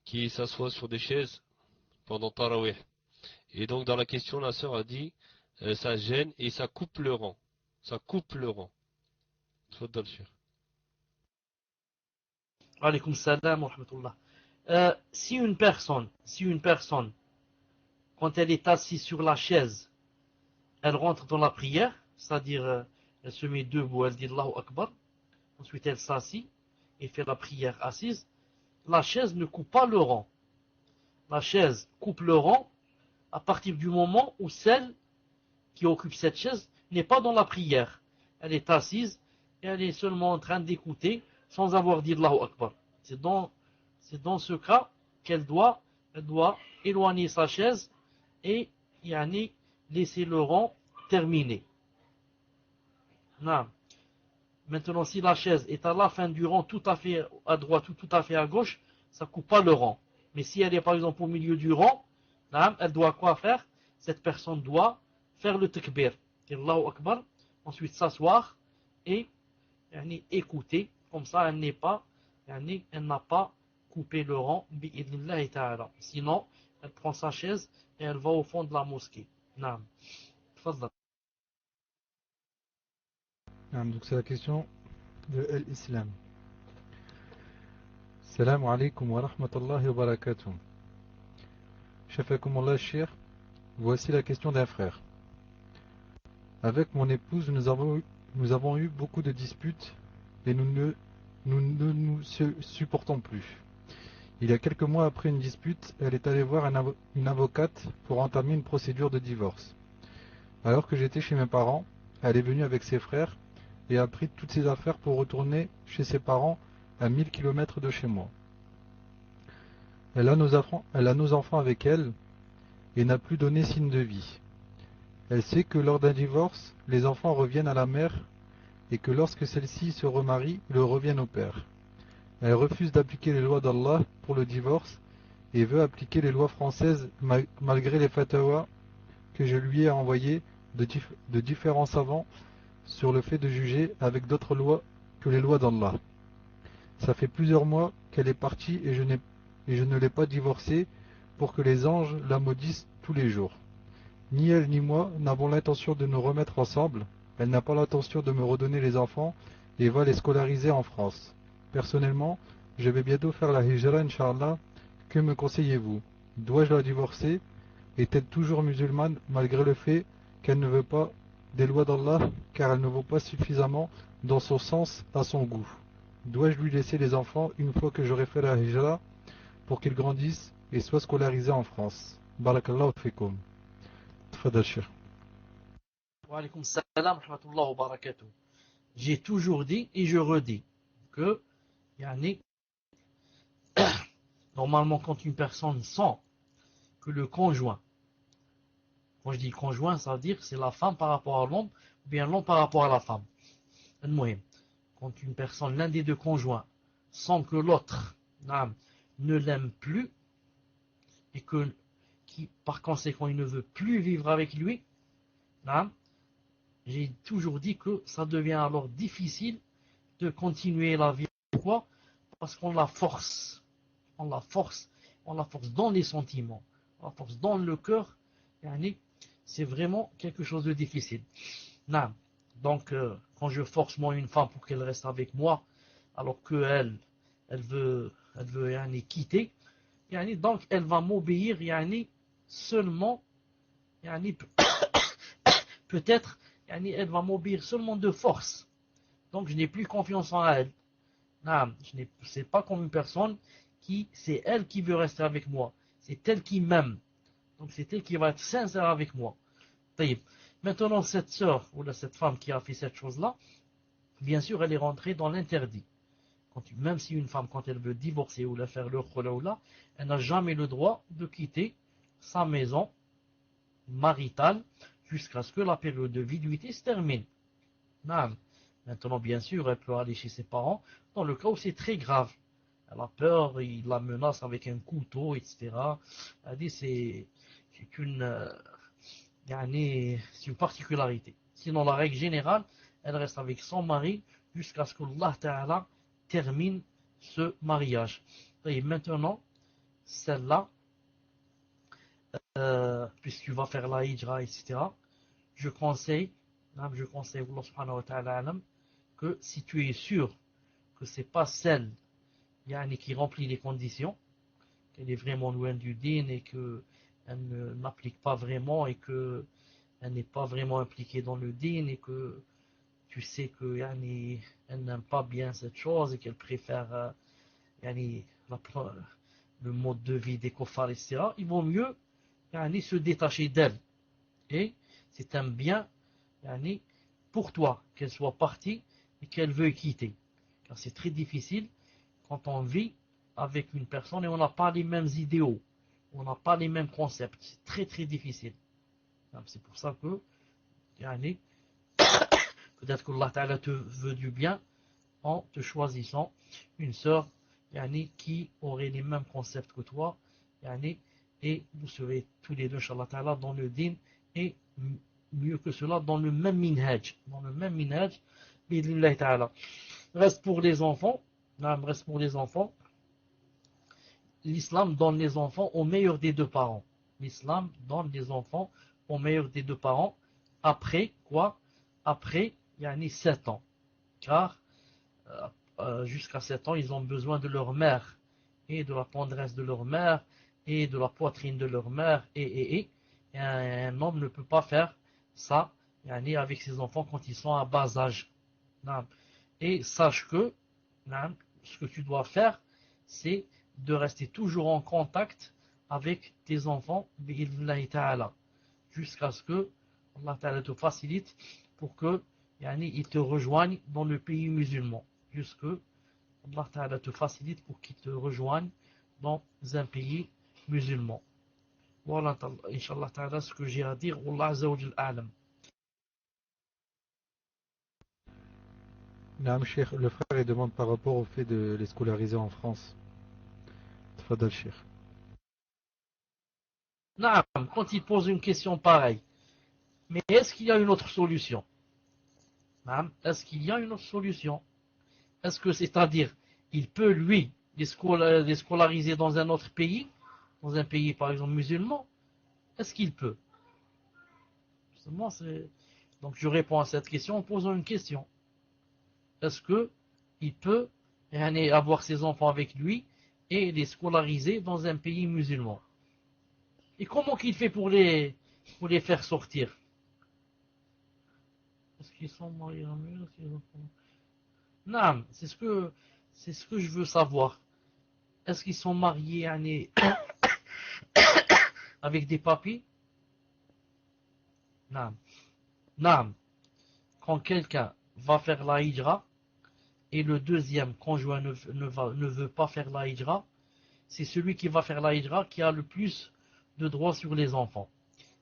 qui s'assoient sur des chaises pendant Tarawih. Et donc dans la question, la sœur a dit ça gêne et ça coupe le rang. Ça coupe le rang. Tfaddal, Cheikh. Alaykoum salam wa rahmatullah. Si une personne, quand elle est assise sur la chaise, elle rentre dans la prière, c'est-à-dire elle se met debout, elle dit Allahu Akbar, ensuite elle s'assit et fait la prière assise, la chaise ne coupe pas le rang. La chaise coupe le rang à partir du moment où celle qui occupe cette chaise n'est pas dans la prière. Elle est assise et elle est seulement en train d'écouter sans avoir dit Allahu Akbar. C'est dans ce cas qu'elle doit éloigner sa chaise et laisser le rang terminé. Non. Maintenant, si la chaise est à la fin du rang, tout à fait à droite ou tout à fait à gauche, ça ne coupe pas le rang. Mais si elle est par exemple au milieu du rang, elle doit quoi faire? Cette personne doit faire le takbir, Allahu Akbar, ensuite s'asseoir et écouter. Comme ça, elle n'a pas coupé le rang, bi'idnillahi ta'ala. Sinon, elle prend sa chaise et elle va au fond de la mosquée. Naam. Tfaddal. Donc c'est la question de l'Islam. Salam alaikum wa rahmatullahi wa barakatuh. Shafakumullah Cheikh, voici la question d'un frère. Avec mon épouse, nous avons eu beaucoup de disputes et nous ne nous supportons plus. Il y a quelques mois après une dispute, elle est allée voir une avocate pour entamer une procédure de divorce. Alors que j'étais chez mes parents, elle est venue avec ses frères et a pris toutes ses affaires pour retourner chez ses parents à 1000 km de chez moi. Elle a nos enfants avec elle et n'a plus donné signe de vie. Elle sait que lors d'un divorce, les enfants reviennent à la mère et que lorsque celle-ci se remarie, ils reviennent au père. Elle refuse d'appliquer les lois d'Allah pour le divorce et veut appliquer les lois françaises malgré les fatwas que je lui ai envoyés de différents savants sur le fait de juger avec d'autres lois que les lois d'Allah. Ça fait plusieurs mois qu'elle est partie et je ne l'ai pas divorcée pour que les anges la maudissent tous les jours. Ni elle ni moi n'avons l'intention de nous remettre ensemble. Elle n'a pas l'intention de me redonner les enfants et va les scolariser en France. Personnellement, je vais bientôt faire la hijra, Inch'Allah. Que me conseillez-vous? Dois-je la divorcer? Est-elle toujours musulmane malgré le fait qu'elle ne veut pas des lois d'Allah car elle ne vaut pas suffisamment dans son sens à son goût? Dois-je lui laisser les enfants une fois que j'aurai fait la hijra pour qu'ils grandissent et soient scolarisés en France? Barakallahu fikum. Tfadal Cheikh. Wa alaykoum salam wa rahmatullahi wa barakatuh. J'ai toujours dit et je redis que yani, normalement quand une personne sent que le conjoint, quand je dis conjoint, ça veut dire c'est la femme par rapport à l'homme ou bien l'homme par rapport à la femme. Quand une personne, l'un des deux conjoints, sent que l'autre ne l'aime plus et que par conséquent il ne veut plus vivre avec lui, j'ai toujours dit que ça devient alors difficile de continuer la vie. Pourquoi? Parce qu'on la force. On la force dans les sentiments, on la force dans le cœur. C'est vraiment quelque chose de difficile. Donc, quand je force moi une femme pour qu'elle reste avec moi, alors qu'elle veut quitter, donc elle va m'obéir seulement, peut-être, elle va m'obéir seulement de force. Donc je n'ai plus confiance en elle. C'est pas comme une personne c'est elle qui veut rester avec moi. C'est elle qui m'aime. Donc c'est elle qui va être sincère avec moi. Maintenant, cette sœur ou cette femme qui a fait cette chose-là, bien sûr, elle est rentrée dans l'interdit. Même si une femme, quand elle veut divorcer ou la faire le khulaoula, elle n'a jamais le droit de quitter sa maison maritale jusqu'à ce que la période de viduité se termine. Maintenant, bien sûr, elle peut aller chez ses parents dans le cas où c'est très grave. Elle a peur, il la menace avec un couteau, etc. Elle dit c'est une particularité. Sinon, la règle générale, elle reste avec son mari jusqu'à ce que Allah Ta'ala termine ce mariage. Et maintenant, celle-là, puisque tu vas faire la hijra, etc., je conseille, Allah subhanahu wa ta'ala, que si tu es sûr que c'est pas celle qui remplit les conditions, qu'elle est vraiment loin du din et qu'elle n'applique pas vraiment et qu'elle n'est pas vraiment impliquée dans le din et que tu sais qu'elle n'aime pas bien cette chose et qu'elle préfère le mode de vie des kuffars, etc., il vaut mieux se détacher d'elle. Et c'est un bien pour toi qu'elle soit partie et qu'elle veuille quitter. Car c'est très difficile quand on vit avec une personne et on n'a pas les mêmes idéaux, on n'a pas les mêmes concepts. C'est très très difficile. C'est pour ça que peut-être que Allah Ta'ala te veut du bien en te choisissant une sœur qui aurait les mêmes concepts que toi, et vous serez tous les deux, Inch'Allah Ta'ala, dans le din, et mieux que cela, dans le même minhaj, bi'idhnillahi Ta'ala. Reste pour les enfants, l'islam donne les enfants au meilleur des deux parents. L'islam donne les enfants au meilleur des deux parents, après quoi? Après 7 ans. Car jusqu'à 7 ans, ils ont besoin de leur mère, et de la tendresse de leur mère, et de la poitrine de leur mère, et un homme ne peut pas faire ça avec ses enfants quand ils sont à bas âge. Et sache que ce que tu dois faire, c'est de rester toujours en contact avec tes enfants, jusqu'à ce que Allah Ta'ala te facilite pour que ils te rejoignent dans le pays musulman. Jusque Allah Ta'ala te facilite pour qu'ils te rejoignent dans un pays musulman. Voilà, Inch'Allah Ta'ala, ce que j'ai à dire. Wallah Azza wa Jal a'lam. Naam Cheikh, le frère il demande par rapport au fait de les scolariser en France. Tfadal Cheikh. Naam, quand il pose une question pareille, mais est-ce qu'il y a une autre solution? Naam, est-ce qu'il y a une autre solution? Est-ce que c'est-à-dire, il peut, lui, les scolariser dans un autre pays, dans un pays, par exemple, musulman? Est-ce qu'il peut? Justement, donc je réponds à cette question en posant une question. Est-ce qu'il peut avoir ses enfants avec lui et les scolariser dans un pays musulman? Et comment qu'il fait pour les faire sortir? Est-ce qu'ils sont mariés? Non, c'est ce que je veux savoir. Est-ce qu'ils sont mariés avec des papiers? Non. Non. Quand quelqu'un va faire la hijra et le deuxième conjoint ne veut pas faire la hijra, c'est celui qui va faire la hijra qui a le plus de droits sur les enfants.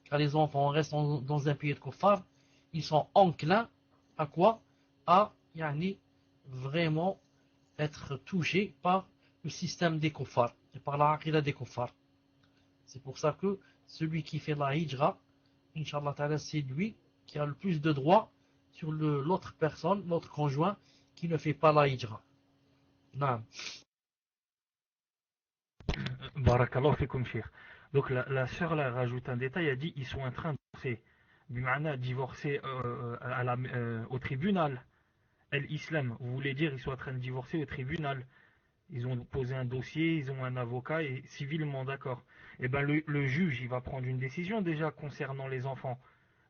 Car les enfants restent dans un pays de kuffar, ils sont enclins à quoi? À vraiment être touchés par le système des kuffar et par la aqida des kuffar. C'est pour ça que celui qui fait la hijra, Inch'Allah ta'ala, c'est lui qui a le plus de droits sur l'autre personne, l'autre conjoint qui ne fait pas la hijra. Non. Barakallahu fikum, Cheikh. Donc la sœur là rajoute un détail, elle dit ils sont en train de divorcer au tribunal. L'islam, vous voulez dire ils sont en train de divorcer au tribunal. Ils ont posé un dossier, ils ont un avocat et civilement d'accord. Et ben le juge il va prendre une décision déjà concernant les enfants.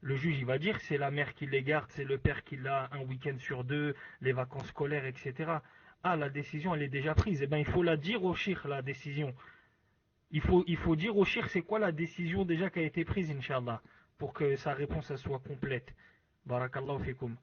Le juge il va dire c'est la mère qui les garde, c'est le père qui l'a un week-end sur deux, les vacances scolaires, etc. Ah, la décision elle est déjà prise. Et ben il faut la dire au shir la décision. Il faut dire au shir c'est quoi la décision déjà qui a été prise, Inch'Allah, pour que sa réponse elle soit complète. Barakallahu fikum.